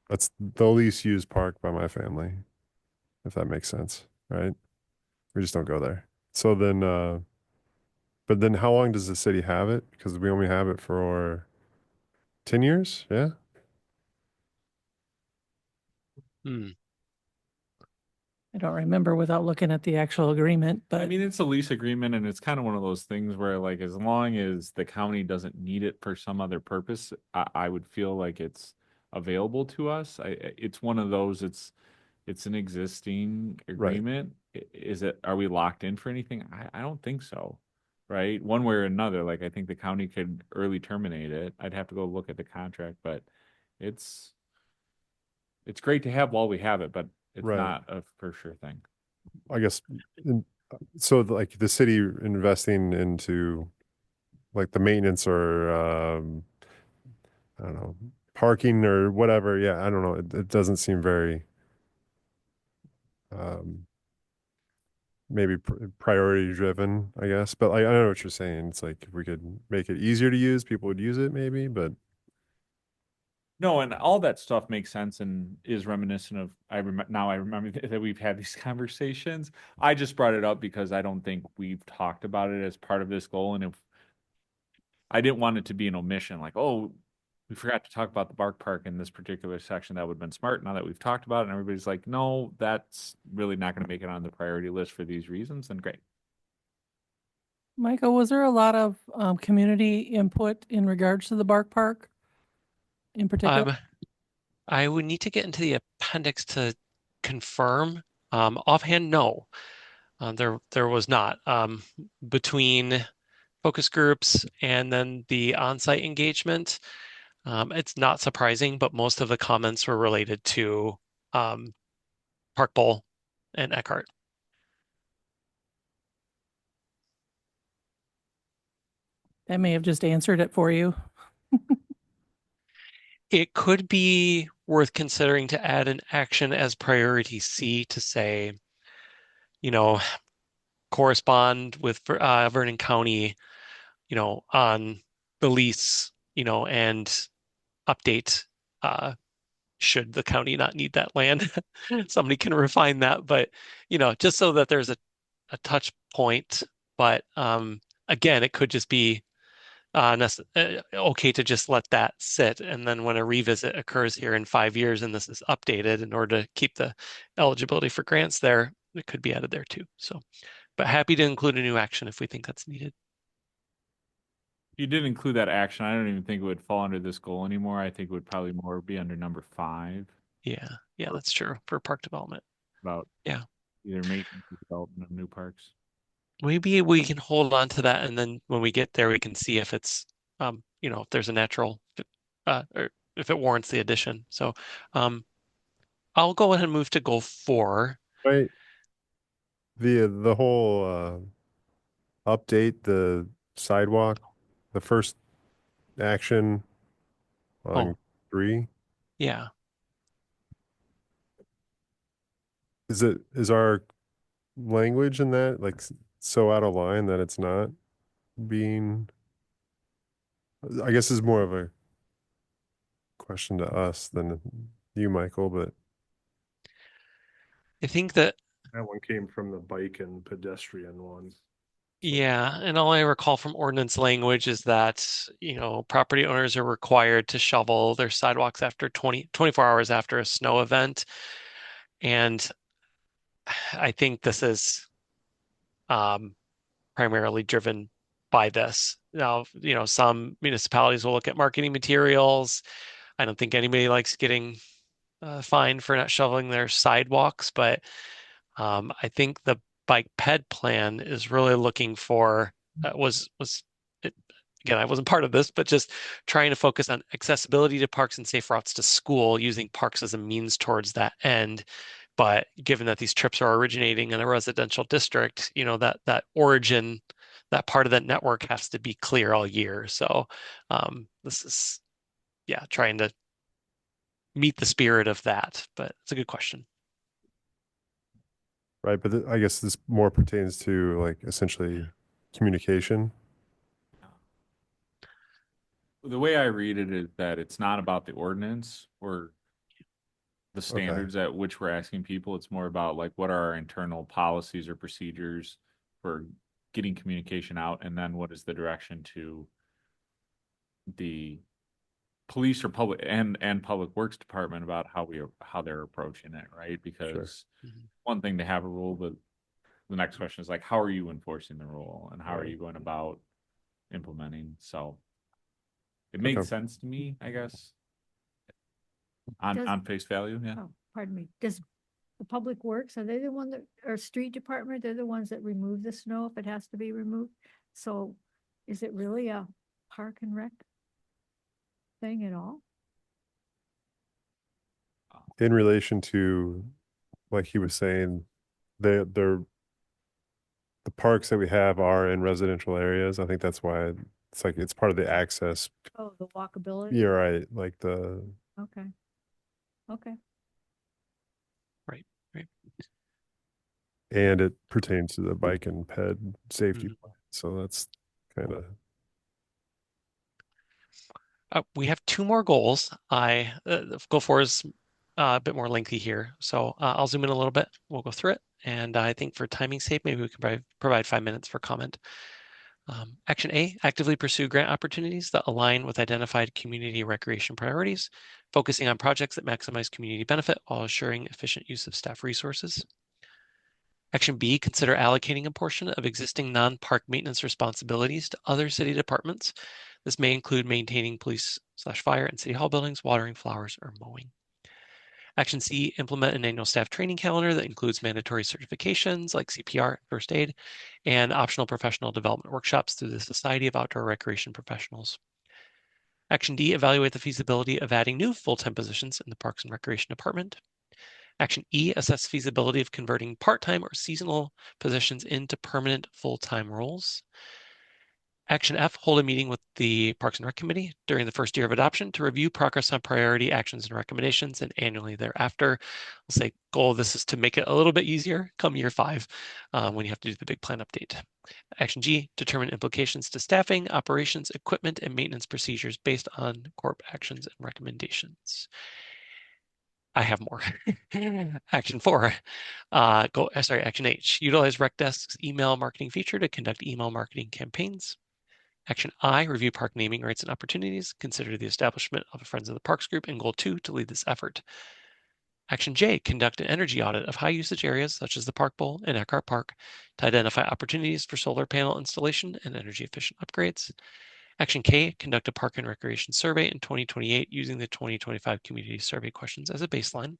that's the least used park by my family, if that makes sense, right? We just don't go there. So then, but then how long does the city have it? Because we only have it for 10 years, yeah? Hmm. I don't remember without looking at the actual agreement, I but mean, it's a lease agreement and it's kind of one of those things where like, as long as the county doesn't need it for some other purpose, I would feel like it's available to us. It's one of those, it's an existing agreement. Is it, are we locked in for anything? I don't think so. Right? One way or another, like I think the county could early terminate it. I'd have to go look at the contract, but it's great to have while we have it, but it's Right. not a for sure thing. I guess, so like the city investing into like the maintenance or, I don't know, parking or whatever. Yeah, I don't know. It doesn't seem very, um, maybe priority driven, I guess. But like, I know what you're saying. It's like if we could make it easier to use, people would use it maybe, but No, and all that stuff makes sense and is reminiscent of now I remember that we've had these conversations. I just brought it up because I don't think we've talked about it as part of this goal, and if I didn't want it to be an omission, like, oh, we forgot to talk about the Bark Park in this particular section, that would have been smart now that we've talked about it, and everybody's like, no, that's really not going to make it on the priority list for these reasons, then great. Michael, was there a lot of community input in regards to the Bark Park in particular? I would need to get into the appendix to confirm. Offhand, no. There was not. Between focus groups and then the on-site engagement, it's not surprising, but most of the comments were related to Park Bowl and Eckhart. That may have just answered it for you. It could be worth considering to add an action as priority C to say, you know, correspond with Vernon County, on the lease, and update should the county not need that land. Somebody can refine that, but just so that there's a touch point. But again, it could just be okay to just let that sit, and then when a revisit occurs here in 5 years and this is updated in order to keep the eligibility for grants there, it could be added there too. So, but happy to include a new action if we think that's needed. You did include that action. I don't even think it would fall under this goal anymore. I think it would probably more be under number 5 Yeah, that's true for park development. about either maintenance or development of new parks. Maybe we can hold on to that, and then when we get there, we can see if it's, if there's a natural, or if it warrants the addition. So, I'll go ahead and move to goal 4. right. The whole update the sidewalk, the first action on 3. Yeah. Is our language in that like so out of line that it's not being, I guess is more of a question to us than you, Michael, but I think that, That one came from the bike and pedestrian one. yeah, and all I recall from ordinance language is that, property owners are required to shovel their sidewalks after 24 hours after a snow event. And I think this is primarily driven by this. Now, some municipalities will look at marketing materials. I don't think anybody likes getting fined for not shoveling their sidewalks, but I think the bike ped plan is really looking for again, I wasn't part of this, but just trying to focus on accessibility to parks and safe routes to school, using parks as a means towards that end. But given that these trips are originating in a residential district, that origin, that part of that network has to be clear all year. So this is, trying to meet the spirit of that. But it's a good question. right. But I guess this more pertains to like essentially communication. The way I read it is that it's not about the ordinance or the standards at which we're asking people. It's more about like what are our internal policies or procedures for getting communication out, and then what is the direction to the police or public and public works department about how they're approaching it, right? Because Mhm. one thing to have a rule, but the next question is like, how are you enforcing the rule and how are Right. you going about implementing? So it makes Okay. sense to me, I guess. Does- On face value, yeah. Oh, pardon me. Does the Public Works, are they the one that, or street department, they're the ones that remove the snow if it has to be removed? So is it really a park and rec thing at all? In relation to, like he was saying, they're the parks that we have are in residential areas. I think that's why it's like it's part of the access. Oh, the walkability? You're right, like the Okay. Okay. and it pertains to the bike and ped safety Mhm. plan. So that's kind of We have two more goals. Goal 4 is a bit more lengthy here, so I'll zoom in a little bit. We'll go through it, and I think for timing's sake, maybe we can provide 5 minutes for comment. Action A, actively pursue grant opportunities that align with identified community recreation priorities, focusing on projects that maximize community benefit while assuring efficient use of staff resources. Action B, consider allocating a portion of existing non-park maintenance responsibilities to other city departments. This may include maintaining police/fire and city hall buildings, watering flowers, or mowing. Action C, implement an annual staff training calendar that includes mandatory certifications like CPR, first aid, and optional professional development workshops through the Society of Outdoor Recreation Professionals. Action D, evaluate the feasibility of adding new full-time positions in the Parks and Recreation Department. Action E, assess feasibility of converting part-time or seasonal positions into permanent full-time roles. Action F, hold a meeting with the Parks and Rec Committee during the first year of adoption to review progress on priority actions and recommendations, and annually thereafter. I'll say goal of this is to make it a little bit easier come year 5 when you have to do the big plan update. Action G, determine implications to staffing, operations, equipment, and maintenance procedures based on corp actions and recommendations. I have more. Action 4, Action H, utilize RecDesk's email marketing feature to conduct email marketing campaigns. Action I, review park naming rights and opportunities. Consider the establishment of a Friends of the Parks group in Goal 2 to lead this effort. Action J, conduct an energy audit of high usage areas such as the Park Bowl and Eckhart Park to identify opportunities for solar panel installation and energy efficient upgrades. Action K, conduct a park and recreation survey in 2028 using the 2025 community survey questions as a baseline.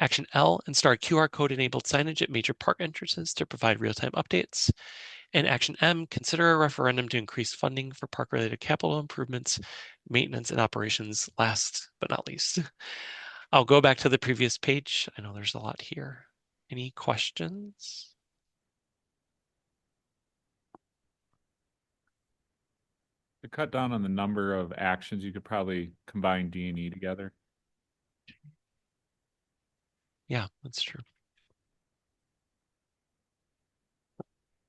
Action L, install QR code enabled signage at major park entrances to provide real-time updates. And Action M, consider a referendum to increase funding for park-related capital improvements, maintenance, and operations, last but not least. I'll go back to the previous page. I know there's a lot here. Any questions? To cut down on the number of actions, you could probably combine D and E together. Yeah, that's true.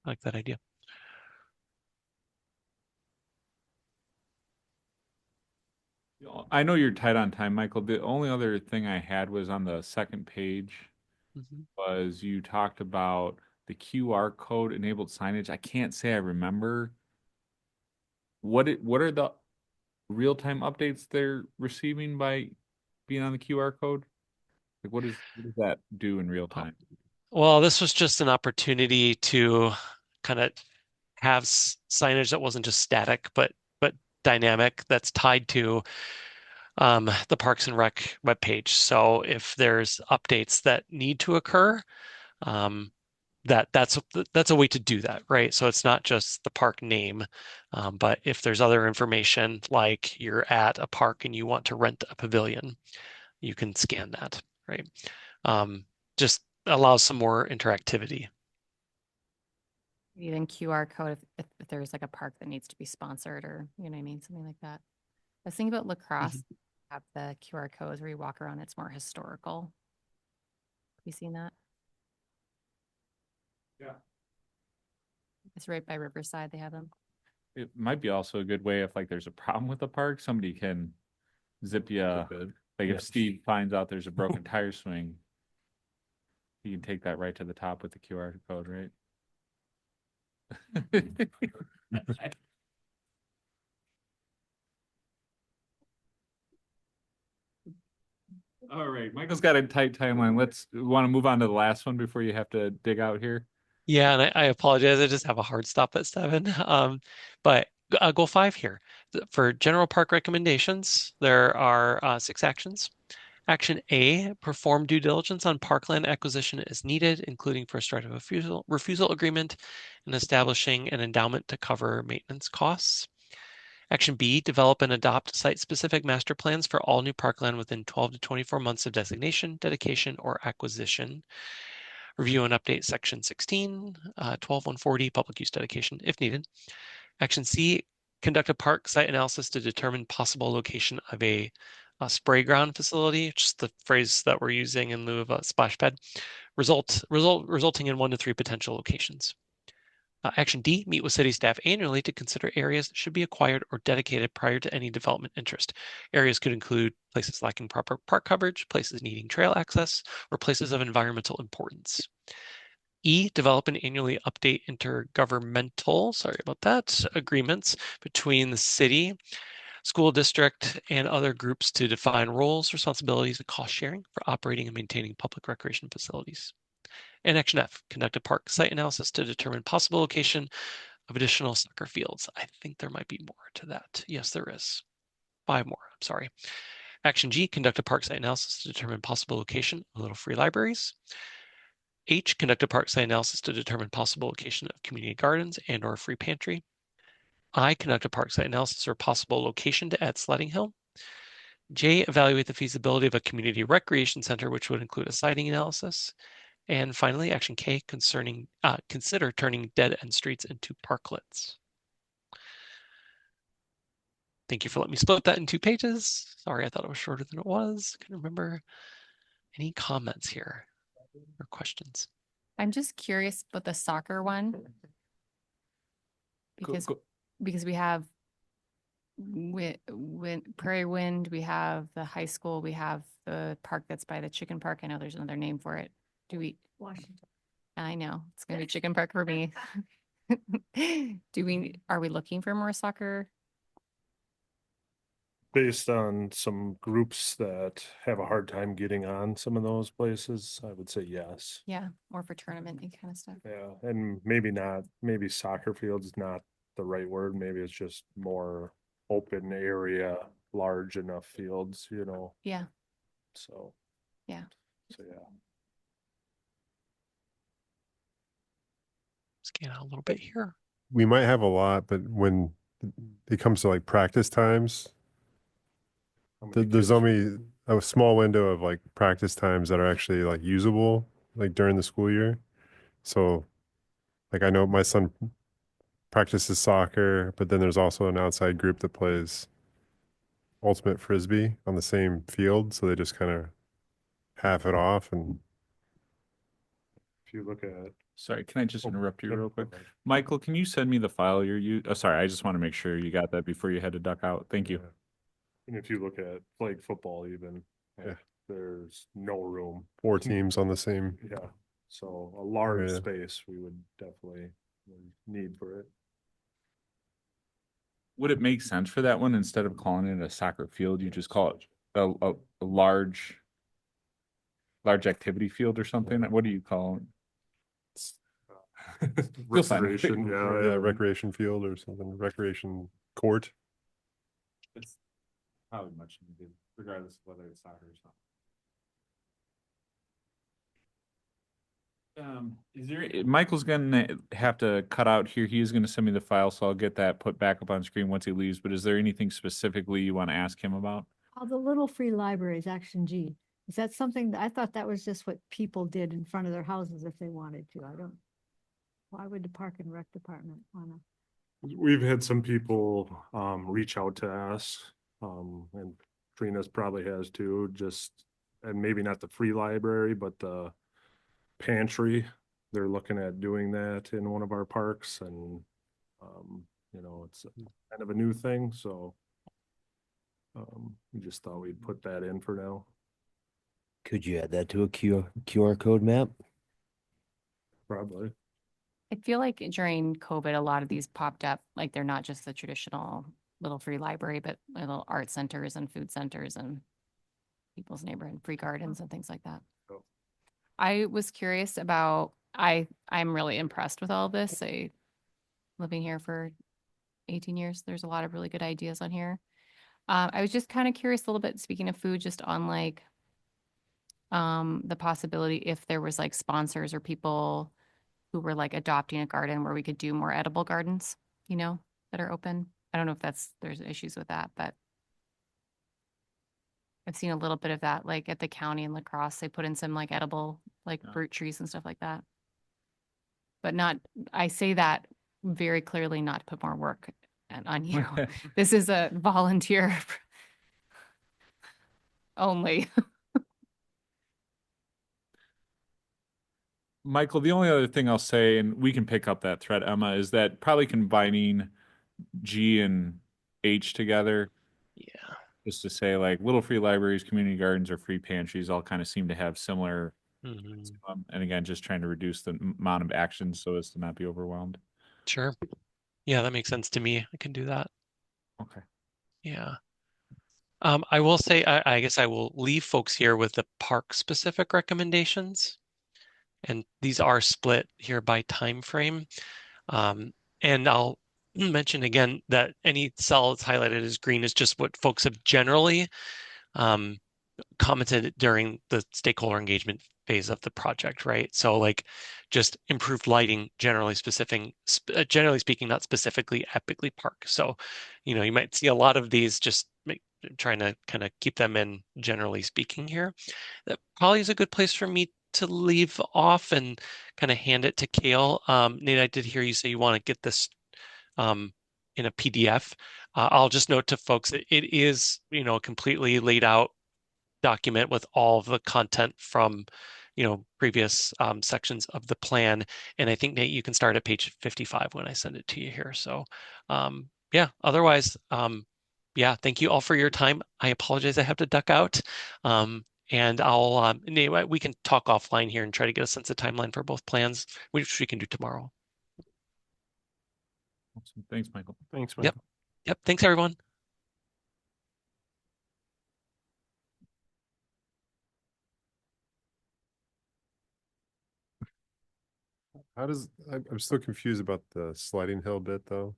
I like that idea. I know you're tight on time, Michael. The only other thing I had was on the second page Mhm. was you talked about the QR code enabled signage. I can't say I remember what are the real-time updates they're receiving by being on the QR code? Like what does that do in real time? Well, this was just an opportunity to kind of have signage that wasn't just static, but dynamic, that's tied to the Parks and Rec webpage. So if there's updates that need to occur, that's a way to do that, right? So it's not just the park name, but if there's other information like you're at a park and you want to rent a pavilion, you can scan that, right? Just allows some more interactivity. Even QR code if there's like a park that needs to be sponsored or, you know what I mean, something like that. I was thinking about lacrosse, have the QR codes where you walk around, it's more historical. Have you seen that? Yeah. It's right by Riverside, they have them. It might be also a good way if like there's a problem with the park, somebody can zip you. Like if Steve finds out there's a broken tire swing, you can take that right to the top with the QR code, right? All right, Michael's got a tight timeline. Want to move on to the last one before you have to dig out here. Yeah, and I apologize. I just have a hard stop at 7. But goal 5 here. For general park recommendations, there are 6 actions. Action A, perform due diligence on parkland acquisition as needed, including first right of refusal agreement and establishing an endowment to cover maintenance costs. Action B, develop and adopt site-specific master plans for all new parkland within 12 to 24 months of designation, dedication, or acquisition. Review and update section 16, 12140, public use dedication if needed. Action C, conduct a park site analysis to determine possible location of a spray ground facility, which is the phrase that we're using in lieu of a splash pad, resulting in 1 to 3 potential locations. Action D, meet with city staff annually to consider areas that should be acquired or dedicated prior to any development interest. Areas could include places lacking proper park coverage, places needing trail access, or places of environmental importance. E, develop and annually update intergovernmental, agreements between the city, school district, and other groups to define roles, responsibilities, and cost sharing for operating and maintaining public recreation facilities. And action F, conduct a park site analysis to determine possible location of additional soccer fields. I think there might be more to that. Yes, there is. 5 more, I'm sorry. Action G, conduct a park site analysis to determine possible location of little free libraries. H, conduct a park site analysis to determine possible location of community gardens and or free pantry. I, conduct a park site analysis or possible location to add sledding hill. J, evaluate the feasibility of a community recreation center, which would include a siting analysis. And finally, action K, consider turning dead end streets into parklets. Thank you for letting me split that in 2 pages. Sorry, I thought it was shorter than it was. Couldn't remember. Any comments here or questions? I'm just curious about the soccer one. Because we have Prairie Wind, we have the high school, we have the park that's by the chicken park. I know there's another name for it. Washington. I know, it's gonna be chicken park for me. Are we looking for more soccer? Based on some groups that have a hard time getting on some of those places, I would say yes. Yeah, more for tournament kind of stuff. Yeah, and maybe soccer field's not the right word. Maybe it's just more open area, large enough fields, Yeah, so. Yeah. So, yeah. Scan out a little bit here. We might have a lot, but when it comes to like practice times, How many there's kids- only a small window of like practice times that are actually like usable, like during the school year. So like I know my son practices soccer, but then there's also an outside group that plays ultimate frisbee on the same field. So they just kind of half it off. And If you look at. Sorry, can I just interrupt you Yep, real quick? go ahead. Michael, can you send me the file sorry, I just want to make sure you got that before you had to duck out. Thank you. Yeah. And if you look at flag football even, Yeah. there's no room. 4 teams on the same. Yeah, so a large Yeah. space we would definitely need for it. Would it make sense for that one, instead of calling it a soccer field, you just call it a large activity field or something? What do you call it? You'll find it. Recreation, Yeah, recreation field or something, recreation court. It's probably much needed, regardless of whether it's soccer or something. Michael's gonna have to cut out here. He is gonna send me the file, so I'll get that put back up on screen once he leaves. But is there anything specifically you want to ask him about? Oh, the little free libraries, action G. Is that something, I thought that was just what people did in front of their houses if they wanted to. Why would the Park and Rec Department wanna? We've had some people reach out to us, and Trina's probably has too, and maybe not the free library, but the pantry. They're looking at doing that in one of our parks, and it's kind of a new thing, so we just thought we'd put that in for now. Could you add that to a QR code map? Probably. I feel like during COVID, a lot of these popped up, like they're not just the traditional little free library, but little art centers and food centers and, people's neighborhood, free gardens and things like that. Oh. I was curious about, I'm really impressed with all of this. Living here for 18 years, there's a lot of really good ideas on here. I was just kind of curious a little bit, speaking of food, just on like the possibility if there was like sponsors or people who were like adopting a garden where we could do more edible gardens, that are open. I don't know if there's issues with that, but I've seen a little bit of that, like at the county in La Crosse, they put in some like edible, like Yeah. fruit trees and stuff like that. But I say that very clearly not to put more work on you. This is a volunteer only. Michael, the only other thing I'll say, and we can pick up that thread, Emma, is that probably combining G and H together, Yeah. just to say like little free libraries, community gardens, or free pantries all kind of seem to have similar. Mhm. And again, just trying to reduce the amount of actions so as to not be overwhelmed. Sure. Yeah, that makes sense to me. I can do that. Okay. Yeah. I will say, I guess I will leave folks here with the park specific recommendations. And these are split here by time frame. And I'll mention again that any cell that's highlighted as green is just what folks have generally commented during the stakeholder engagement phase of the project, right? So like just improved lighting, generally speaking, not specifically at Bickley Park. So, you might see a lot of these just trying to kind of keep them in generally speaking here. That probably is a good place for me to leave off and kind of hand it to Kale. Nate, I did hear you say you want to get this in a PDF. I'll just note to folks that it is, a completely laid out document with all of the content from, previous sections of the plan. And I think, Nate, you can start at page 55 when I send it to you here. So yeah, otherwise, yeah, thank you all for your time. I apologize I have to duck out. And I'll, Nate, we can talk offline here and try to get a sense of timeline for both plans, which we can do tomorrow. Awesome. Thanks, Michael. Thanks, Yep. Michael. Yep. Thanks, everyone. I'm still confused about the sliding hill bit though.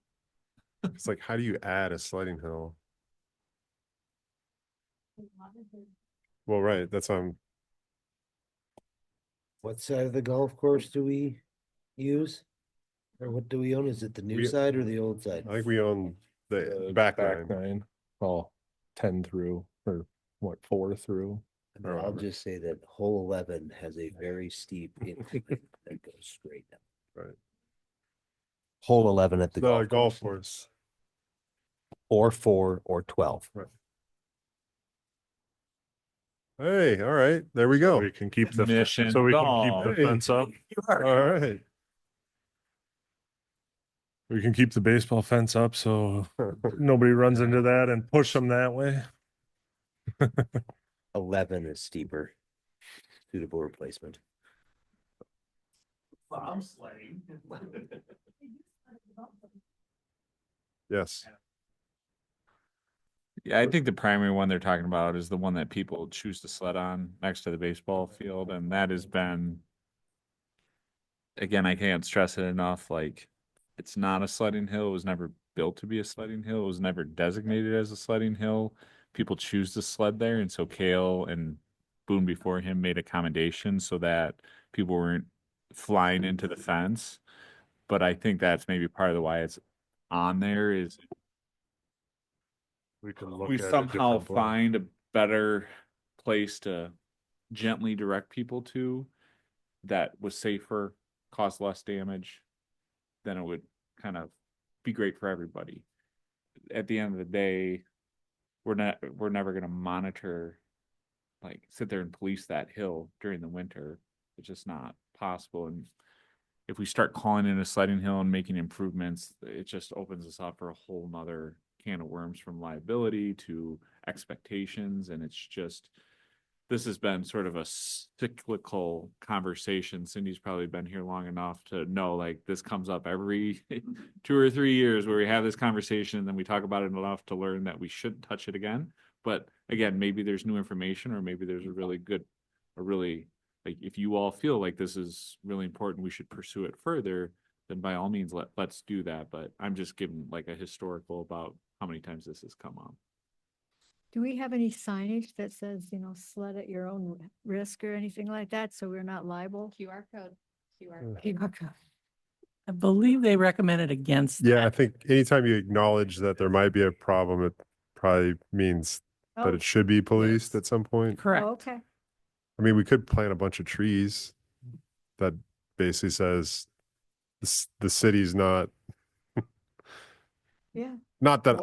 It's like, how do you add a sliding hill? Well, right, that's why I'm, What side of the golf course do we use? Or what do we own? Is it the new We- side or the old side? I think we own the back nine. nine. Well, 10 through, or what, 4 through. I mean, I'll just say that hole 11 has a very steep incline that goes straight down. Right. Hole 11 at the The golf golf course, course. or 4 or 12. Hey, all right, there we go. We can keep the, Mission so we can keep done. the fence up. All right. We can keep the baseball fence up so nobody runs into that and push them that way. 11 is steeper. Suitable replacement. Yes. Yeah, I think the primary one they're talking about is the one that people choose to sled on next to the baseball field, and that has been, again, I can't stress it enough, like, it's not a sledding hill. It was never built to be a sledding hill. It was never designated as a sledding hill. People choose to sled there, and so Kale and Boone before him made accommodations so that people weren't flying into the fence. But I think that's maybe part of the why it's on there is We can look we at a somehow different way. find a better place to gently direct people to that was safer, caused less damage, then it would kind of be great for everybody. At the end of the day, we're never going to monitor, like sit there and police that hill during the winter. It's just not possible. And if we start calling it a sledding hill and making improvements, it just opens us up for a whole nother can of worms, from liability to expectations. And it's just, this has been sort of a cyclical conversation. Cindy's probably been here long enough to know, like, this comes up every 2 or 3 years where we have this conversation and then we talk about it enough to learn that we shouldn't touch it again. But again, maybe there's new information or maybe there's like, if you all feel like this is really important, we should pursue it further, then by all means, let's do that. But I'm just giving like a historical about how many times this has come up. Do we have any signage that says, sled at your own risk or anything like that, so we're not liable? QR code. QR code. I believe they recommended against Yeah, I that. think anytime you acknowledge that there might be a problem, it probably means that Oh, it should be policed at some point. Correct. okay. I mean, we could plant a bunch of trees that basically says the city's not Yeah. not that.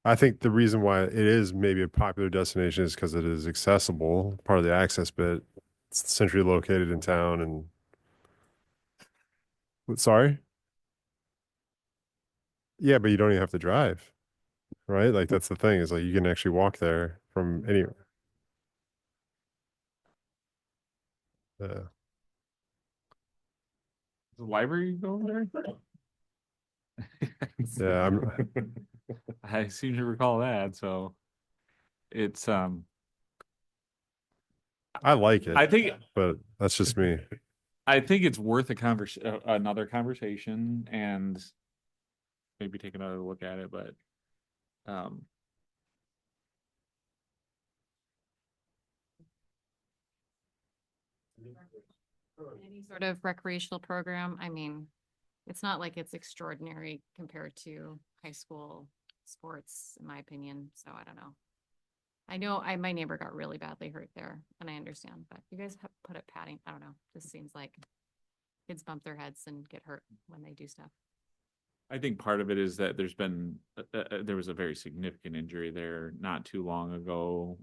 I think the reason why it is maybe a popular destination is because it is accessible, part of the access bit. It's centrally located in town and sorry? Yeah, but you don't even have to drive, right? Like that's the thing is like you can actually walk there from anywhere. Yeah. The library go there? Yeah, I seem to recall that, so it's I like it, I think but that's just me. it's worth another conversation and maybe take another look at it, but Any sort of recreational program, I mean, it's not like it's extraordinary compared to high school sports, in my opinion, so I don't know. I know my neighbor got really badly hurt there, and I understand, but you guys have put up padding, I don't know, this seems like kids bump their heads and get hurt when they do stuff. I think part of it is that there was a very significant injury there not too long ago.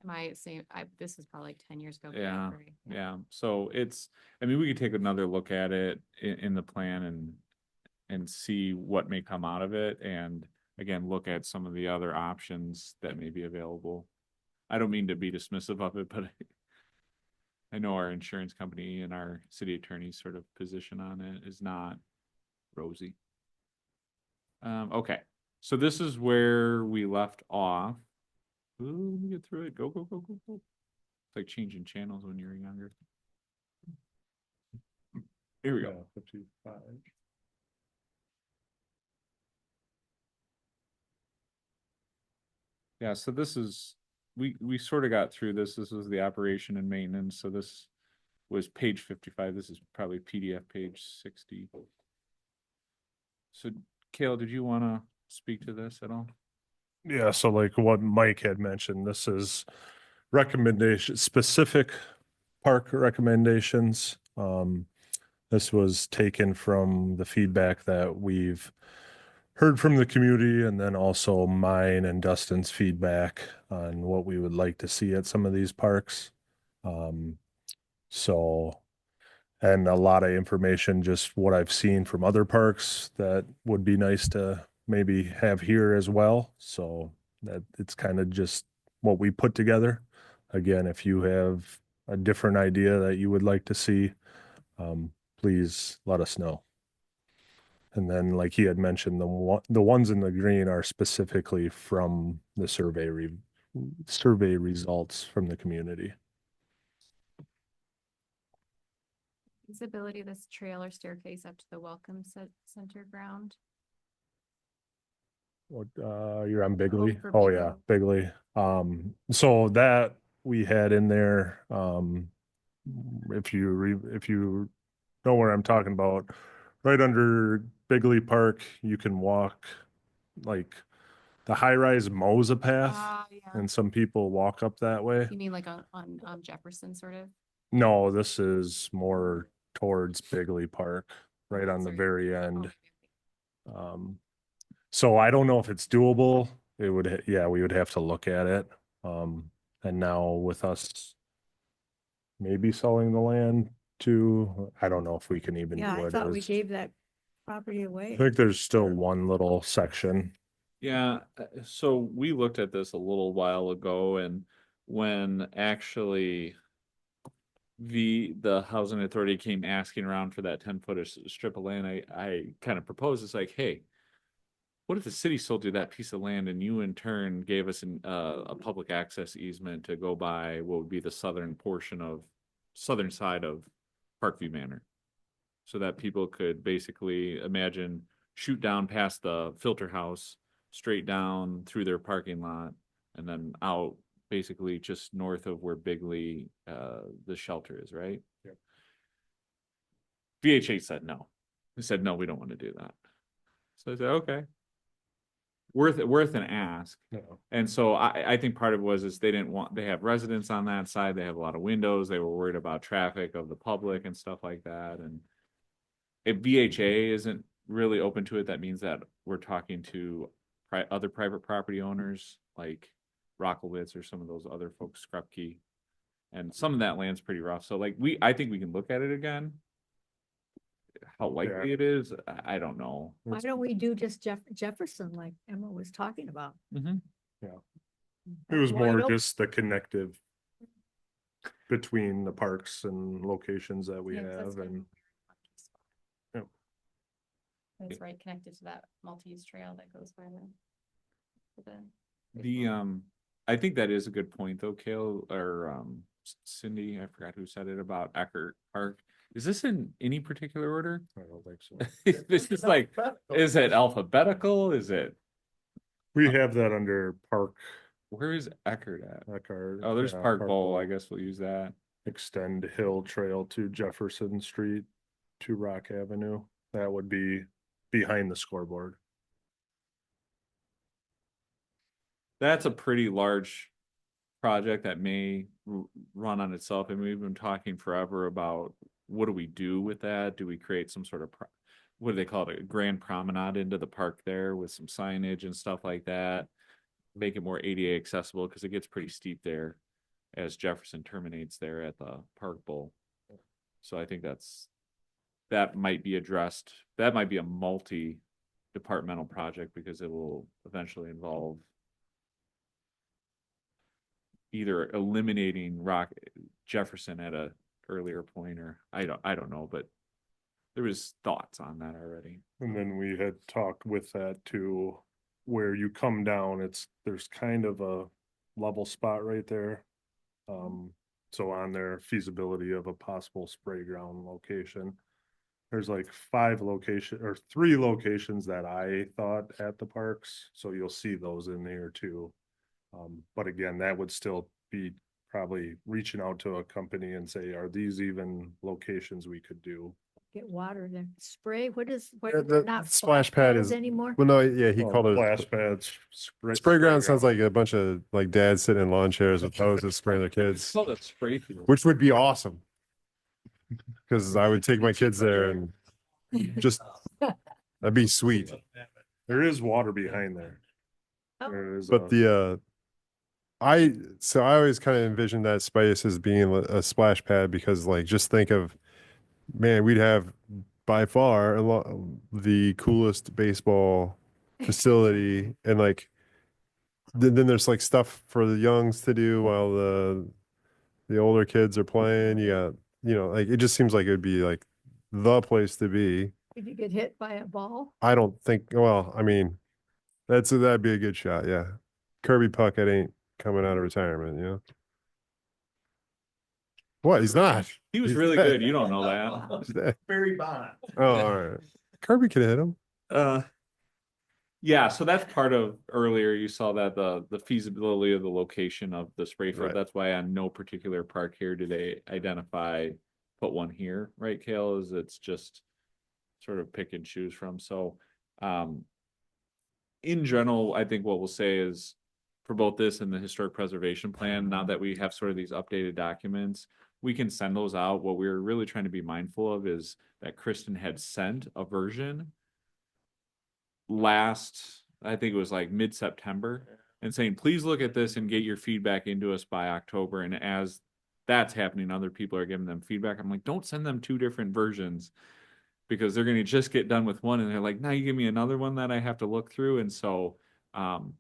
Am I saying, this is probably like 10 years ago. Yeah, February. yeah. So I mean, we could take another look at it in the plan and see what may come out of it. And again, look at some of the other options that may be available. I don't mean to be dismissive of it, but I know our insurance company and our city attorney's sort of position on it is not rosy. Okay, so this is where we left off. Ooh, let me get through it. Go, go, go, go, go. It's like changing channels when you're younger. Here we go. 55. Yeah, so this is we sort of got through this. This was the operation and maintenance. So this was page 55. This is probably PDF page 60. So Cale, did you want to speak to this at all? Yeah, so like what Mike had mentioned, this is recommendation, specific park recommendations. This was taken from the feedback that we've heard from the community and then also mine and Dustin's feedback on what we would like to see at some of these parks. So, and a lot of information, just what I've seen from other parks that would be nice to maybe have here as well. So that it's kind of just what we put together. Again, if you have a different idea that you would like to see, please let us know. And then, like he had mentioned, the ones in the green are specifically from the survey results from the community. Feasibility of this trail or staircase up to the welcome center ground. What, you're on Bigley? for Oh yeah, Bigley. So that we had in there, if you know where I'm talking about, right under Bigley Park, you can walk like the high rise mows a path Yeah. and some people walk up that way. You mean like on Jefferson sort of? No, this is more towards Bigley Park, right on the Sorry. very Oh, end. okay. So I don't know if it's doable. It would, yeah, we would have to look at it. And now with us maybe selling the land to, I don't know if we can even Yeah, do I it. thought we as- gave that property away. I think there's still one little section. Yeah, so we looked at this a little while ago and when actually the housing authority came asking around for that 10-foot strip of land, I kind of proposed, it's like, hey, what if the city sold you that piece of land and you in turn gave us a public access easement to go by what would be the southern side of Parkview Manor? So that people could basically imagine shoot down past the filter house, straight down through their parking lot, and then out basically just north of where Bigley, the shelter is, right? Yep. VHA said no. They said, no, we don't want to do that. So I said, okay. Worth an ask. No. And so I think part of it was they have residents on that side. They have a lot of windows. They were worried about traffic of the public and stuff like that. And if VHA isn't really open to it, that means that we're talking to other private property owners like Rockowitz or some of those other folks, Skrupke. And some of that land's pretty rough. So like I think we can look at it again. How likely it is, I don't know. Why don't we do just Jefferson like Emma was talking about? Mm-hmm. It was Wide more open. just the connective between the parks and locations that we have, and Yep. It's right connected to that multi-use trail that goes by I think that is a good point though, Kale, or Cindy, I forgot who said it about Eckert Park. Is this in any particular order? I don't think so. This is like, is it alphabetical? Is it, We have that under Park. where is Eckert at? Eckart, Oh, there's yeah, Park Bowl. Bowl. I guess we'll use that. Extend Hill Trail to Jefferson Street to Rock Avenue. That would be behind the scoreboard. That's a pretty large project that may run on itself. And we've been talking forever about what do we do with that? Do we create some sort of, what do they call it? A grand promenade into the park there with some signage and stuff like that. Make it more ADA accessible because it gets pretty steep there as Jefferson terminates there at the Park Bowl. So I think that might be addressed. That might be a multi-departmental project because it will eventually involve either eliminating Jefferson at a earlier point, or I don't know, but there was thoughts on that already. And then we had talked with that too, where you come down, there's kind of a level spot right there. So on their feasibility of a possible spray ground location, there's like 3 locations that I thought at the parks. So you'll see those in there too. But again, that would still be probably reaching out to a company and say, are these even locations we could do? Get water there. Spray, what is, what, Yeah, the not splash pad pads is- anymore? Well, no, yeah, he Oh, called it splash pads. spray ground. Sounds like a bunch of like dads sitting in lawn chairs with hoses spraying their kids, So that's spray field. which would be awesome. Because I would take my kids there and just that'd be sweet. There is water behind there. Oh. There is But I always kind of envisioned that space as being a splash pad because like just think of, man, we'd have by far the coolest baseball facility, and like then there's like stuff for the youngs to do while the older kids are playing. You got, like it just seems like it would be like the place to be. Did you get hit by a ball? I don't think, well, I mean, that'd be a good shot, yeah. Kirby Puckett ain't coming out of retirement, What? He's not. He was He's really dead. good. You don't know that. He's dead. Barry Bond. Oh, all right. Kirby could hit him. Yeah, so that's part of earlier you saw that the feasibility of the location of the spray field. Right. That's why on no particular park here did they identify put one here, right, Kale? Is it's just sort of pick and choose from. So in general, I think what we'll say is for both this and the historic preservation plan, now that we have sort of these updated documents, we can send those out. What we're really trying to be mindful of is that Kristen had sent a version last, I think it was like mid-September, and saying, please look at this and get your feedback into us by October. And as that's happening, other people are giving them feedback. I'm like, don't send them 2 different versions because they're going to just get done with one. And they're like, now you give me another one that I have to look through. And so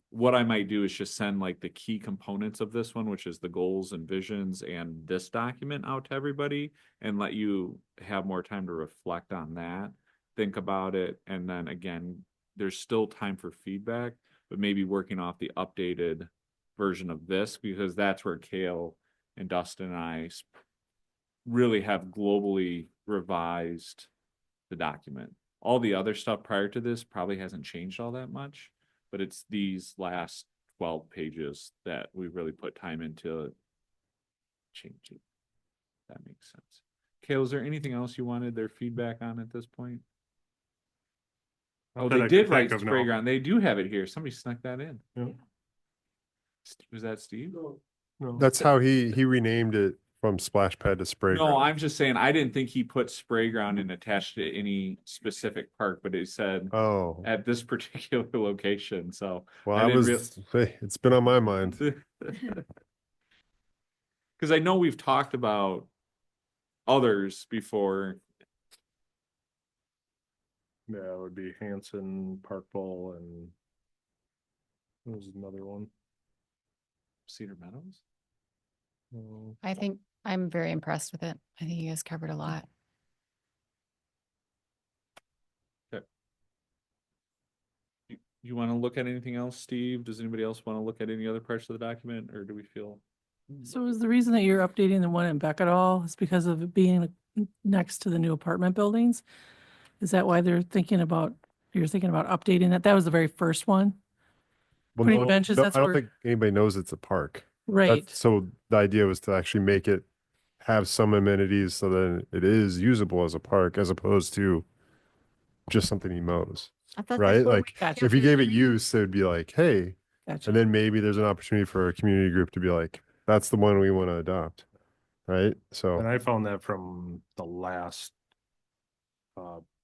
what I might do is just send like the key components of this one, which is the goals and visions and this document out to everybody and let you have more time to reflect on that, think about it. And then again, there's still time for feedback, but maybe working off the updated version of this, because that's where Kale and Dustin and I really have globally revised the document. All the other stuff prior to this probably hasn't changed all that much, but it's these last 12 pages that we really put time into changing. That makes sense. Kale, is there anything else you wanted their feedback on at this point? Oh, That I they could did write think of, no. spray ground. They do have it here. Somebody snuck that in. Yeah. Was that Steve? No. That's how he renamed it from splash pad to spray. No, ground. I'm just saying, I didn't think he put spray ground and attached to any specific park, but it said Oh, at this particular location, so. well, I I didn't was, hey, it's been on my mind. Cause I know we've talked about others before. Yeah, it would be Hanson, Park Bowl, and there was another one. Cedar Meadows? I think I'm very impressed with it. I think you guys covered a lot. You want to look at anything else, Steve? Does anybody else want to look at any other parts of the document, or do we feel? So is the reason that you're updating the one in Beckett is because of it being next to the new apartment buildings? Is that why you're thinking about updating that? That was the very first one, Well, putting benches, no, that's I don't where- think anybody knows it's a park. right? So the idea was to actually make it have some amenities so that it is usable as a park as opposed to just something he mows, I thought that's right? where we Like Gotcha. if you gave it use, it would be like, hey, Gotcha. and then maybe there's an opportunity for a community group to be like, that's the one we want to adopt, right? So And I found that from the last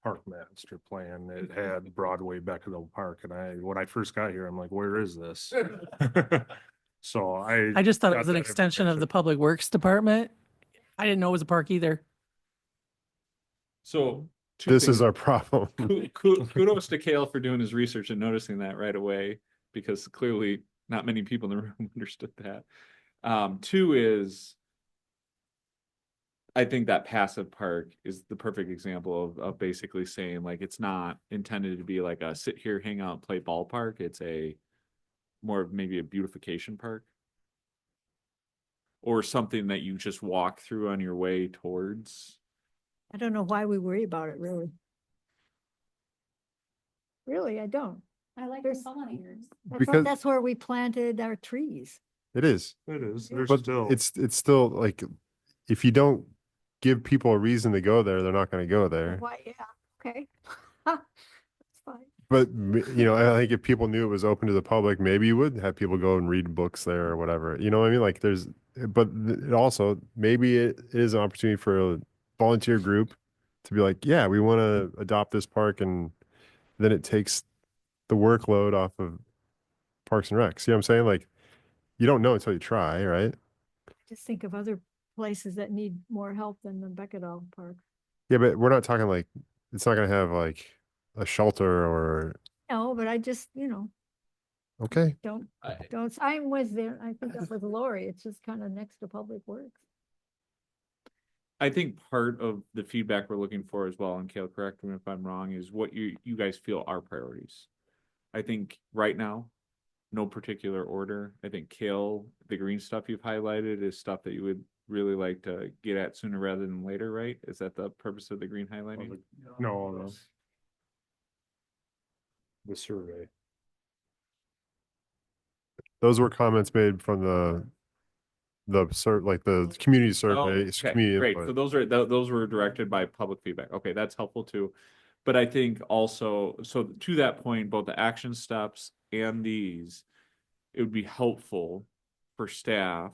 park master plan. It had Broadway Beckett Park, and when I first got here, I'm like, where is this? So I just thought it got was an that extension of the information. Public Works Department. I didn't know it was a park either. So. two this is things. our problem. Kudos to Kale for doing his research and noticing that right away, because clearly not many people in the room understood that. Two is, I think that passive park is the perfect example of basically saying, like, it's not intended to be like a sit here, hang out, play ballpark. It's a more of maybe a beautification park, or something that you just walk through on your way towards. I don't know why we worry about it, really. Really, I don't. I like There's- pollinators. I Because- thought that's where we planted our trees. It is, It is. Yeah. There's but still. it's still like, if you don't give people a reason to go there, they're not going to go there. Why, yeah, okay. That's fine. But I think if people knew it was open to the public, maybe you would have people go and read books there or whatever. You know what I mean? Like it also, maybe it is an opportunity for a volunteer group to be like, yeah, we want to adopt this park, and then it takes the workload off of Parks and Rec. See what I'm saying? Like, you don't know until you try, right? Just think of other places that need more help than the Beckett Park. Yeah, but we're not talking like, it's not going to have like a shelter or, No, but I just, okay. don't, I- I'm with there, I think I'm with Lori, it's just kind of next to Public Works. I think part of the feedback we're looking for as well, and Kale, correct me if I'm wrong, is what you guys feel are priorities. I think right now, no particular order. I think Kale, the green stuff you've highlighted is stuff that you would really like to get at sooner rather than later, right? Is that the purpose of the green highlighting? No. The survey. Those were comments made from the community Oh, survey. okay, community great. input. So those were directed by public feedback. Okay, that's helpful too. But I think also, so to that point, both the action steps and these, it would be helpful for staff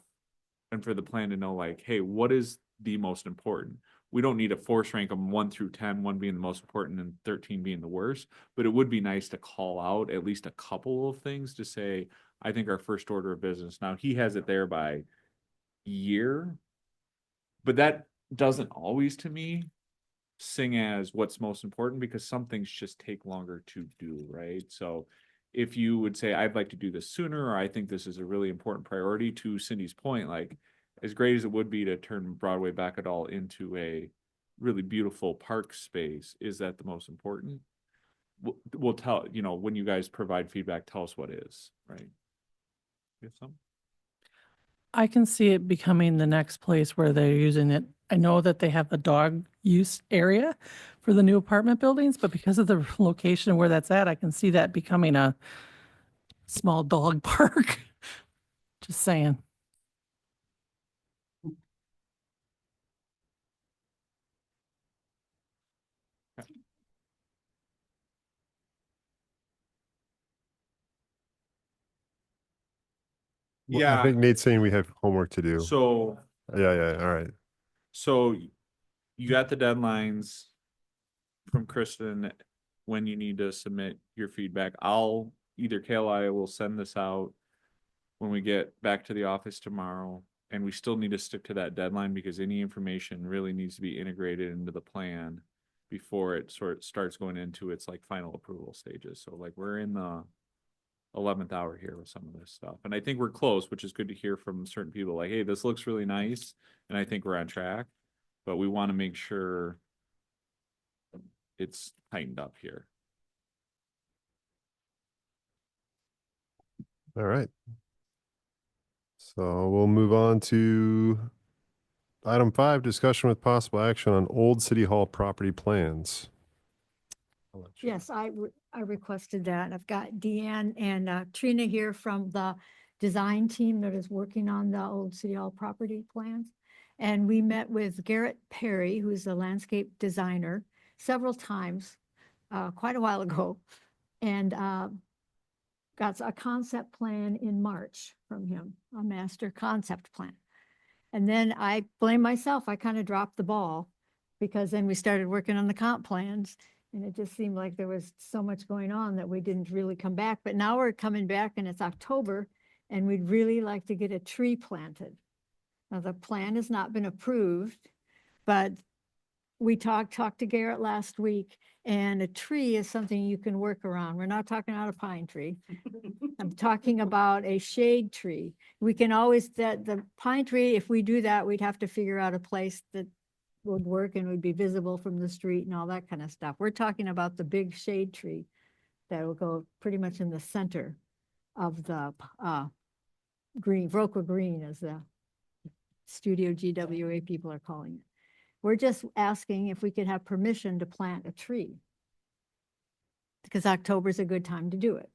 and for the plan to know, like, hey, what is the most important? We don't need to force rank them 1 through 10, 1 being the most important and 13 being the worst, but it would be nice to call out at least a couple of things to say, I think our first order of business. Now, he has it there by year, but that doesn't always, to me, sing as what's most important, because some things just take longer to do, right? So if you would say, I'd like to do this sooner, or I think this is a really important priority, to Cindy's point, like, as great as it would be to turn Broadway Beckett into a really beautiful park space, is that the most important? we'll tell, when you guys provide feedback, tell us what is, right? You have some? I can see it becoming the next place where they're using it. I know that they have the dog use area for the new apartment buildings, but because of the location of where that's at, I can see that becoming a small dog park. Just saying. Well, Yeah. I think Nate's saying we have homework to do. So, Yeah, all right. so you got the deadlines from Kristen when you need to submit your feedback. Either Kayla or I will send this out when we get back to the office tomorrow. And we still need to stick to that deadline because any information really needs to be integrated into the plan before it sort of starts going into its like final approval stages. So like we're in the 11th hour here with some of this stuff. And I think we're close, which is good to hear from certain people like, hey, this looks really nice. And I think we're on track, but we want to make sure it's tightened up here. All right. So we'll move on to item 5, discussion with possible action on old City Hall property plans. I'll let you- Yes, I requested that. I've got Deanne and Trina here from the design team that is working on the old City Hall property plans. And we met with Garrett Perry, who's the landscape designer, several times, quite a while ago. And got a concept plan in March from him, a master concept plan. And then I blame myself. I kind of dropped the ball because then we started working on the comp plans. And it just seemed like there was so much going on that we didn't really come back. But now we're coming back and it's October and we'd really like to get a tree planted. Now the plan has not been approved, but we talked to Garrett last week and a tree is something you can work around. We're not talking about a pine tree. I'm talking about a shade tree. We can always, the pine tree, if we do that, we'd have to figure out a place that would work and would be visible from the street and all that kind of stuff. We're talking about the big shade tree that will go pretty much in the center of the green, Vroca Green as the Studio GWA people are calling it. We're just asking if we could have permission to plant a tree because October is a good time to do it.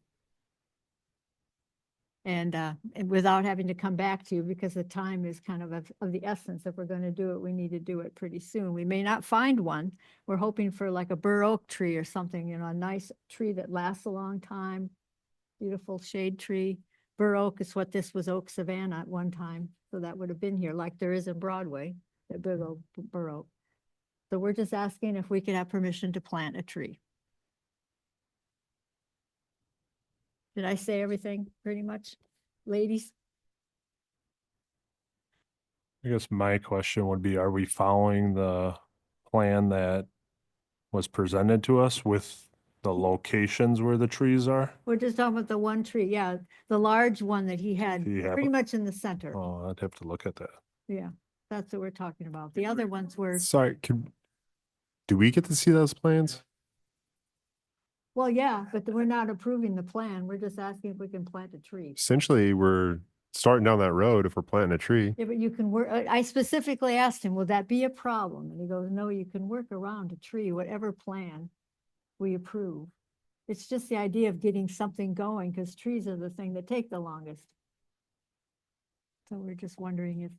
And without having to come back to you because the time is kind of the essence. If we're going to do it, we need to do it pretty soon. We may not find one. We're hoping for like a bur oak tree or something, a nice tree that lasts a long time. Beautiful shade tree. Bur oak is what this was, oak savanna at one time. So that would have been here like there is in Broadway, that big old bur oak. So we're just asking if we could have permission to plant a tree. Did I say everything pretty much, ladies? I guess my question would be, are we following the plan that was presented to us with the locations where the trees are? We're just talking about the one tree, yeah, the large one that he had, Do you have pretty a- much in the center. Oh, I'd have to look at that. Yeah, that's what we're talking about. The other ones were, Sorry, do we get to see those plans? well, yeah, but we're not approving the plan. We're just asking if we can plant a tree. Essentially, we're starting down that road if we're planting a tree. Yeah, but you can work, I specifically asked him, will that be a problem? And he goes, no, you can work around a tree, whatever plan we approve. It's just the idea of getting something going because trees are the thing that take the longest. So we're just wondering if,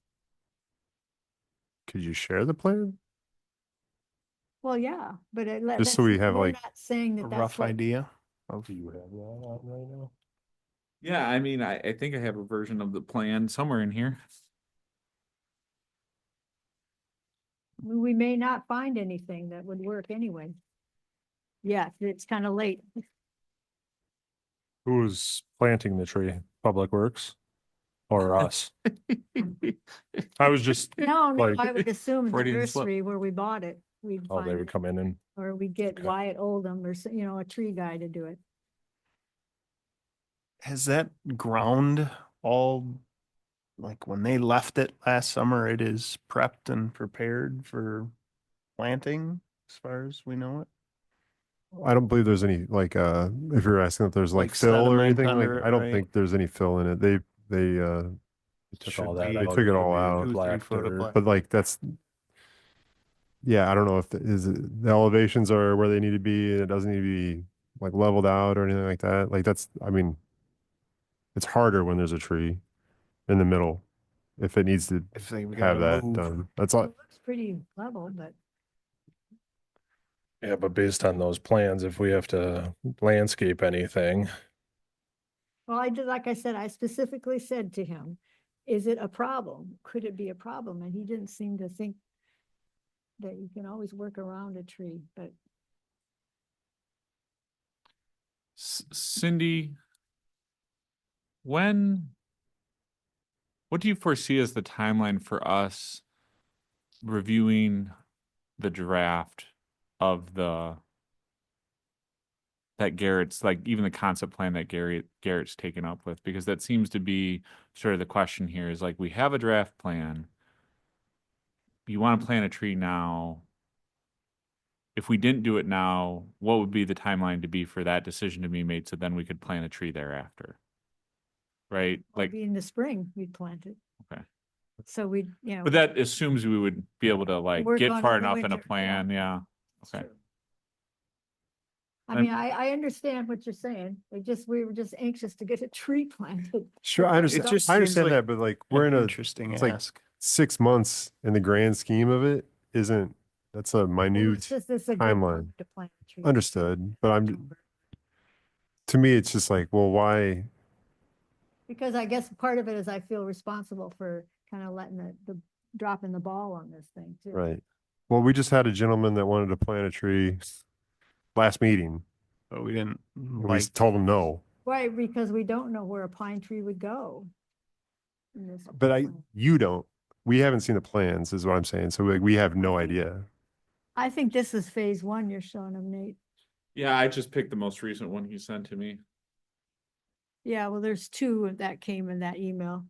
Could you share the plan? well, yeah, but Just so we have, we're like, not saying A that that's Oh, rough what, idea. Do you have that out right now? Yeah, I mean, I think I have a version of the plan somewhere in here. we may not find anything that would work anyway. Yeah, it's kind of late. Who's planting the tree? Public Works or us? I was just, No, Like- I would assume the Freudian slip. nursery where we bought it, we'd oh, they find would it, come in and, or we'd get Okay. Wyatt Oldham or, a tree guy to do it. Has that ground all, like when they left it last summer, it is prepped and prepared for planting as far as we know it? I don't believe there's any like if you're asking if there's like Like fill or sediment anything, like under it, I don't right? think there's any fill in it. They Took Should all that be- out. They took it all It'll be out. 2-3 black foot of dirt. black. but like that's yeah, I don't know if the elevations are where they need to be and it doesn't need to be like leveled out or anything like that. Like that's I mean it's harder when there's a tree in the middle if it needs to If they have gotta that move. done. That's It all. looks pretty level, but Yeah, but based on those plans, if we have to landscape anything, well, I did, like I said, I specifically said to him, is it a problem? Could it be a problem? And he didn't seem to think that you can always work around a tree, but Cindy, what do you foresee as the timeline for us reviewing the draft of that Garrett's, like even the concept plan that Garrett's taken up with? Because that seems to be sort of the question here is like, we have a draft plan. You want to plant a tree now. If we didn't do it now, what would be the timeline to be for that decision to be made so then we could plant a tree thereafter? Right? Like, maybe in the spring we'd plant it. okay. So we'd, you know. But that assumes we would be able to like Work get on it far in the enough in a winter, yeah. plan, yeah. It's Okay. true. I And- mean, I understand what you're saying. We were just anxious to get a tree planted. Sure, I understand. just I seems understand like that, but like we're in An a interesting it's like ask. 6 months in the grand scheme of it isn't that's a Well, minute It's just, it's a good timeline. time to plant a tree. Understood, but October. to me it's just like, well, why? Because I guess part of it is I feel responsible for kind of letting the dropping the ball on this thing too. Right. Well, we just had a gentleman that wanted to plant a tree last meeting. But we didn't And we like, told him no. Right, because we don't know where a pine tree would go. in this But plan. you don't. We haven't seen the plans, is what I'm saying. So like, we have no idea. I think this is phase one you're showing them, Nate. Yeah, I just picked the most recent one he sent to me. Yeah, well, there's two that came in that email.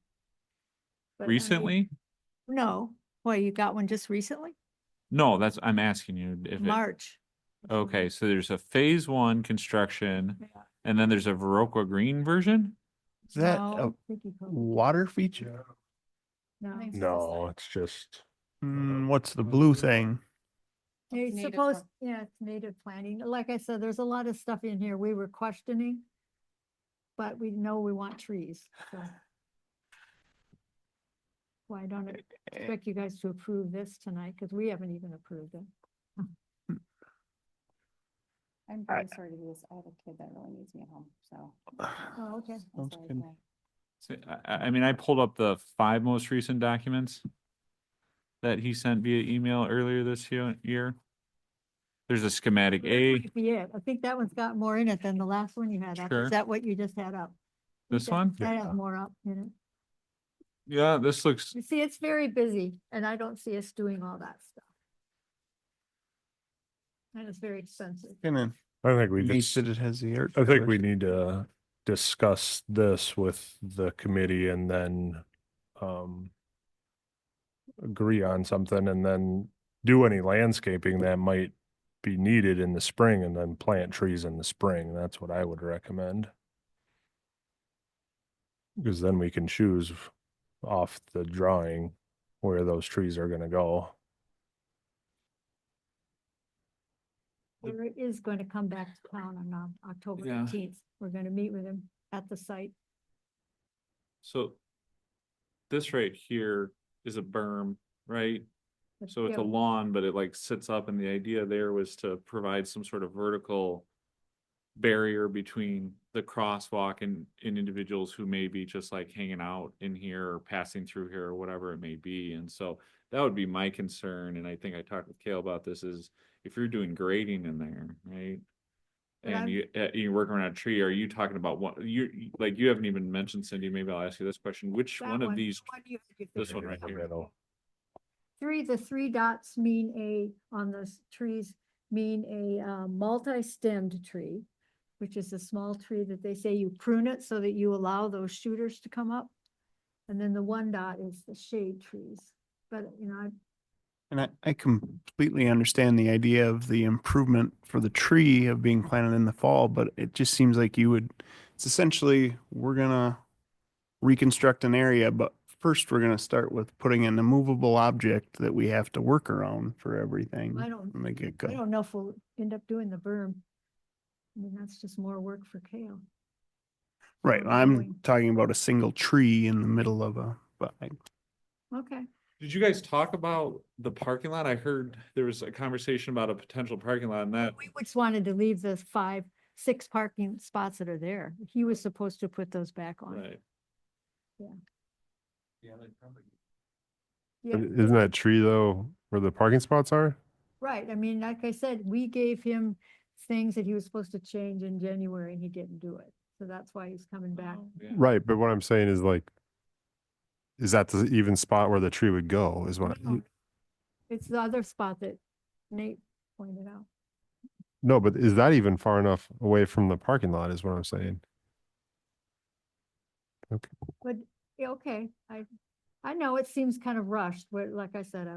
But I mean, Recently? No, well, you got one just recently? No, I'm asking you if it, March. okay, so there's a phase one construction Yeah. and then there's a Viroqua Green version? is that No, a I think he told me. water feature? No. no, it's just What's the blue thing? It's Native supposed, yeah, it's native planting. Like I said, there's a lot of stuff in here we were questioning. But we know we want trees, so. Well, I don't expect you guys to approve this tonight, because we haven't even approved it. I'm very sorry to do this. I have a kid that really needs me at home, so. Oh, okay. I'm Sounds sorry good. tonight. So, I mean, I pulled up the 5 most recent documents that he sent via email earlier this year. There's a schematic A, Might be it. I think that one's got more in it than the last one you had up. Sure. Is that what you just had up? I think This one? That Yeah. has more up in it. yeah, this looks, You see, it's very busy, and I don't see us doing all that stuff. And it's very expensive. And then I think we neat just that it has the air. I think we trailers. need to discuss this with the committee and then agree on something and then do any landscaping that might be needed in the spring and then plant trees in the spring. That's what I would recommend. Because then we can choose off the drawing where those trees are gonna go. There is going to come back to town on October Yeah. 18th. We're going to meet with him at the site. so this right here is a berm, right? So it's a Yeah, lawn, but it like sits up and the idea there was to provide some sort of vertical barrier between the crosswalk and individuals who may be just like hanging out in here or passing through here or whatever it may be. And so that would be my concern. And I think I talked with Kale about this is if you're doing grading in there, right? But And I'm- you're working around a tree, are you talking about what like you haven't even mentioned, Cindy, maybe I'll ask you this question. Which that one of these, the one you had your this finger one right on. here? The three dots mean on the trees mean a multi-stemmed tree, which is a small tree that they say you prune it so that you allow those shooters to come up. And then the one dot is the shade trees. But, And I completely understand the idea of the improvement for the tree of being planted in the fall, but it just seems like it's essentially, we're gonna reconstruct an area, but first we're gonna start with putting in a movable object that we have to work around for everything. I don't- from the I get-go. don't know if we'll end up doing the berm. I mean, that's just more work for Kale. Right, Or I'm mowing. talking about a single tree in the middle of Okay. Did you guys talk about the parking lot? I heard there was a conversation about a potential parking lot and that. We just wanted to leave the 6 parking spots that are there. He was supposed to put those back on. Right. Yeah. But isn't that tree though where the parking spots are? Right. I mean, like I said, we gave him things that he was supposed to change in January and he didn't do it. So that's why he's coming back. Yeah. Right, but what I'm saying is like, is that the even spot where the tree would go is what? No. It's the other spot that Nate pointed out. No, but is that even far enough away from the parking lot is what I'm saying. Okay. But, yeah, okay, I know it seems kind of rushed, but like I said,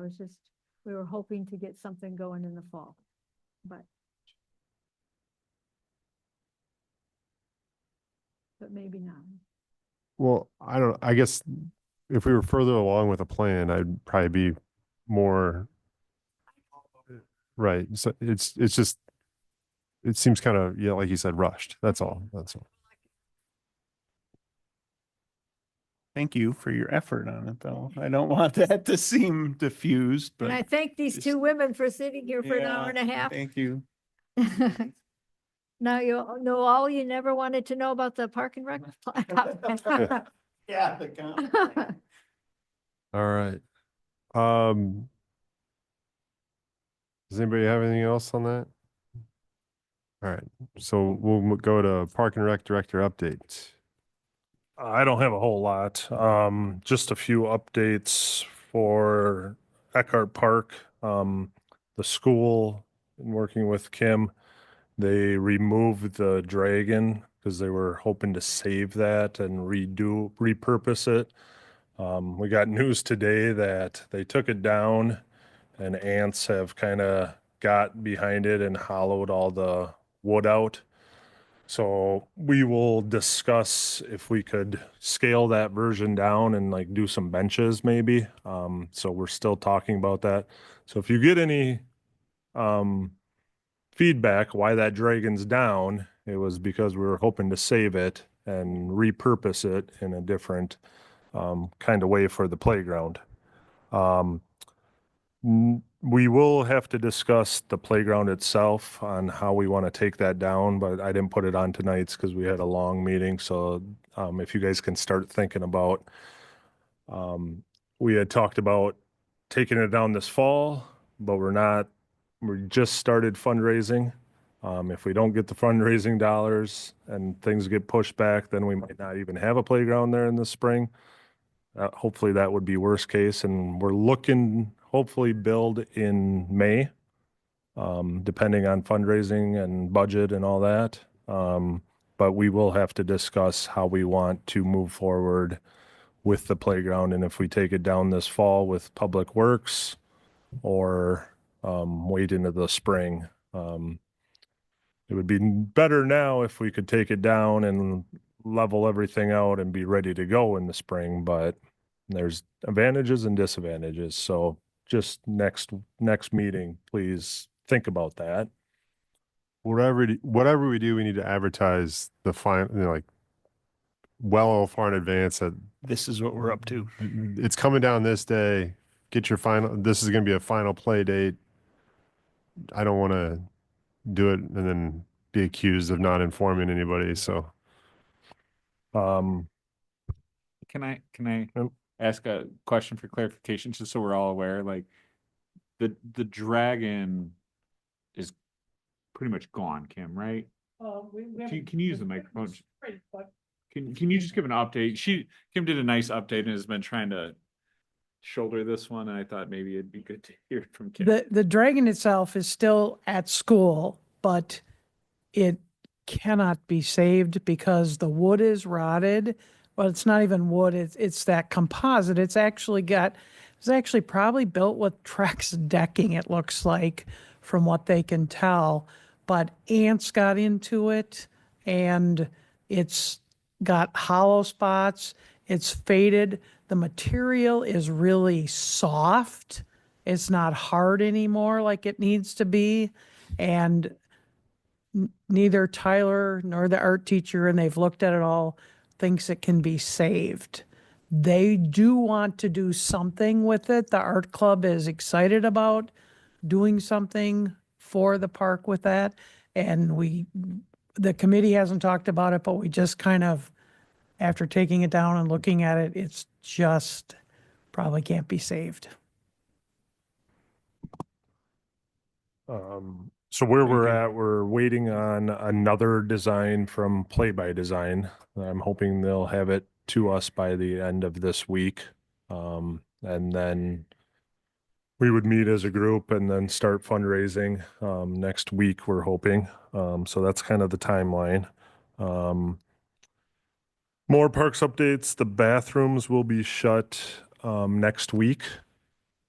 we were hoping to get something going in the fall, but maybe not. Well, I guess if we were further along with a plan, I'd probably be more right. So it's just, it seems kind of, yeah, like you said, rushed. That's all. That's all. Thank you for your effort on it, though. I don't want that to seem diffused, And I but thank these just- 2 women for sitting here for an hour Yeah, and a half. thank you. Now you know all you never wanted to know about the park and rec. Yeah, the comp. All right. Does anybody have anything else on that? All right. So we'll go to Park and Rec Director update. I don't have a whole lot. Just a few updates for Eckhart Park. The school, in working with Kim, they removed the dragon because they were hoping to save that and repurpose it. We got news today that they took it down and ants have kind of got behind it and hollowed all the wood out. So we will discuss if we could scale that version down and like do some benches maybe. So we're still talking about that. So if you get any feedback why that dragon's down, it was because we were hoping to save it and repurpose it in a different kind of way for the playground. We will have to discuss the playground itself on how we want to take that down, but I didn't put it on tonight's because we had a long meeting. So if you guys can start thinking about, we had talked about taking it down this fall, but we just started fundraising. If we don't get the fundraising dollars and things get pushed back, then we might not even have a playground there in the spring. Hopefully that would be worst case, and we're looking hopefully build in May, depending on fundraising and budget and all that. But we will have to discuss how we want to move forward with the playground and if we take it down this fall with Public Works or wait into the spring. It would be better now if we could take it down and level everything out and be ready to go in the spring, but there's advantages and disadvantages. So just next meeting, please think about that. Whatever we do, we need to advertise the final, like well far in advance that This is what we're up to. it's coming down this day. Get your final, this is going to be a final play date. I don't want to do it and then be accused of not informing anybody. So, Can I Yep. ask a question for clarification, just so we're all aware? Like, the dragon is pretty much gone, Kim, right? Can you use the microphone? Can you just give an update? Kim did a nice update and has been trying to shoulder this one, and I thought maybe it'd be good to hear it from Kim. The dragon itself is still at school, but it cannot be saved because the wood is rotted. Well, it's not even wood, it's that composite. It's actually got was actually probably built with Trex decking, it looks like, from what they can tell. But ants got into it and it's got hollow spots. It's faded. The material is really soft. It's not hard anymore like it needs to be. And neither Tyler nor the art teacher, and they've looked at it all, thinks it can be saved. They do want to do something with it. The art club is excited about doing something for the park with that. And the committee hasn't talked about it, but we just kind of, after taking it down and looking at it, it's just probably can't be saved. So where we're you. at, we're waiting on another design from Play by Design. I'm hoping they'll have it to us by the end of this week. And then we would meet as a group and then start fundraising next week, we're hoping. So that's kind of the timeline. More parks updates. The bathrooms will be shut next week.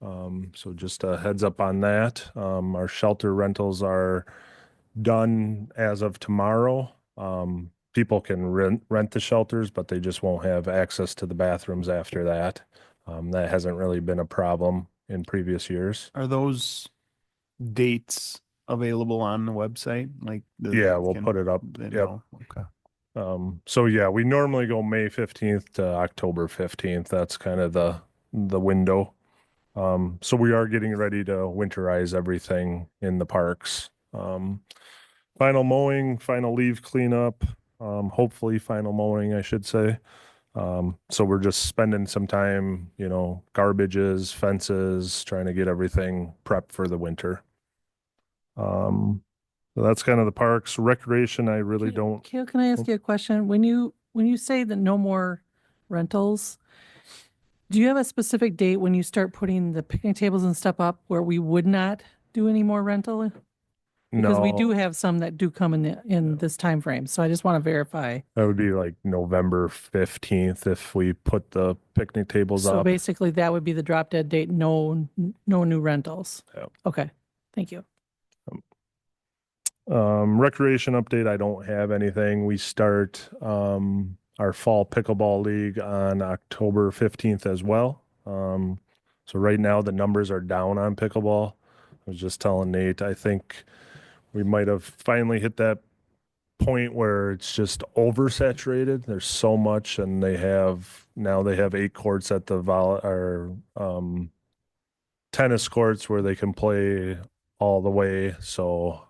So just a heads up on that. Our shelter rentals are done as of tomorrow. People can rent the shelters, but they just won't have access to the bathrooms after that. That hasn't really been a problem in previous years. Are those dates available on the website? Like, Yeah, we'll put it up. Yep. Yep. Okay. So yeah, we normally go May 15th to October 15th. That's kind of the window. So we are getting ready to winterize everything in the parks. Final mowing, final leaf cleanup, hopefully final mowing, I should say. So we're just spending some time, garbages, fences, trying to get everything prepped for the winter. So that's kind of the parks. Recreation, I really don't. Kale, can I ask you a question? When you say that no more rentals, do you have a specific date when you start putting the picnic tables and stuff up where we would not do any more rental? Because we do No, have some that do come in this time frame. So I just want to verify. that would be like November 15th if we put the picnic tables So up. basically that would be the drop dead date. No new rentals. Yep. Okay. Thank you. Recreation update, I don't have anything. We start our fall pickleball league on October 15th as well. So right now the numbers are down on pickleball. I was just telling Nate, I think we might have finally hit that point where it's just oversaturated. There's so much, and they have 8 courts at the tennis courts where they can play all the way. So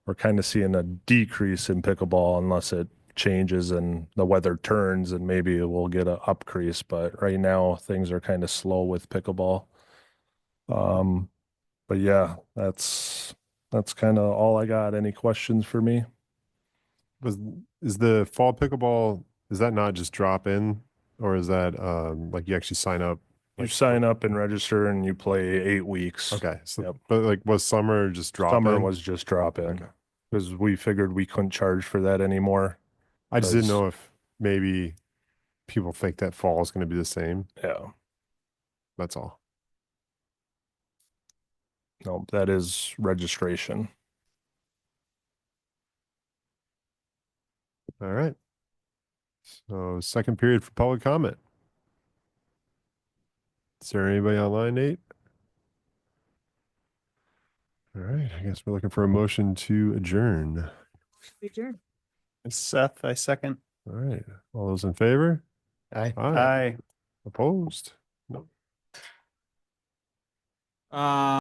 we're kind of seeing a decrease in pickleball unless it changes and the weather turns, and maybe we'll get an upcrease. But right now things are kind of slow with pickleball. But yeah, that's kind of all I got. Any questions for me? Is the fall pickleball, is that not just drop in, or is that like you actually sign up? You sign up and register and you play 8 weeks. Okay. So, Yep. but like was summer just drop Summer in? was just drop in Okay. because we figured we couldn't charge for that anymore. I just didn't 'cause- know if maybe people think that fall is going to be the same. Yeah, That's all. no, that is registration. All right. So second period for public comment. Is there anybody online, Nate? All right. I guess we're looking for a motion to adjourn. Adjourn. Seth, I second. All right. All those in favor? Aye. Aye. Opposed? Uh,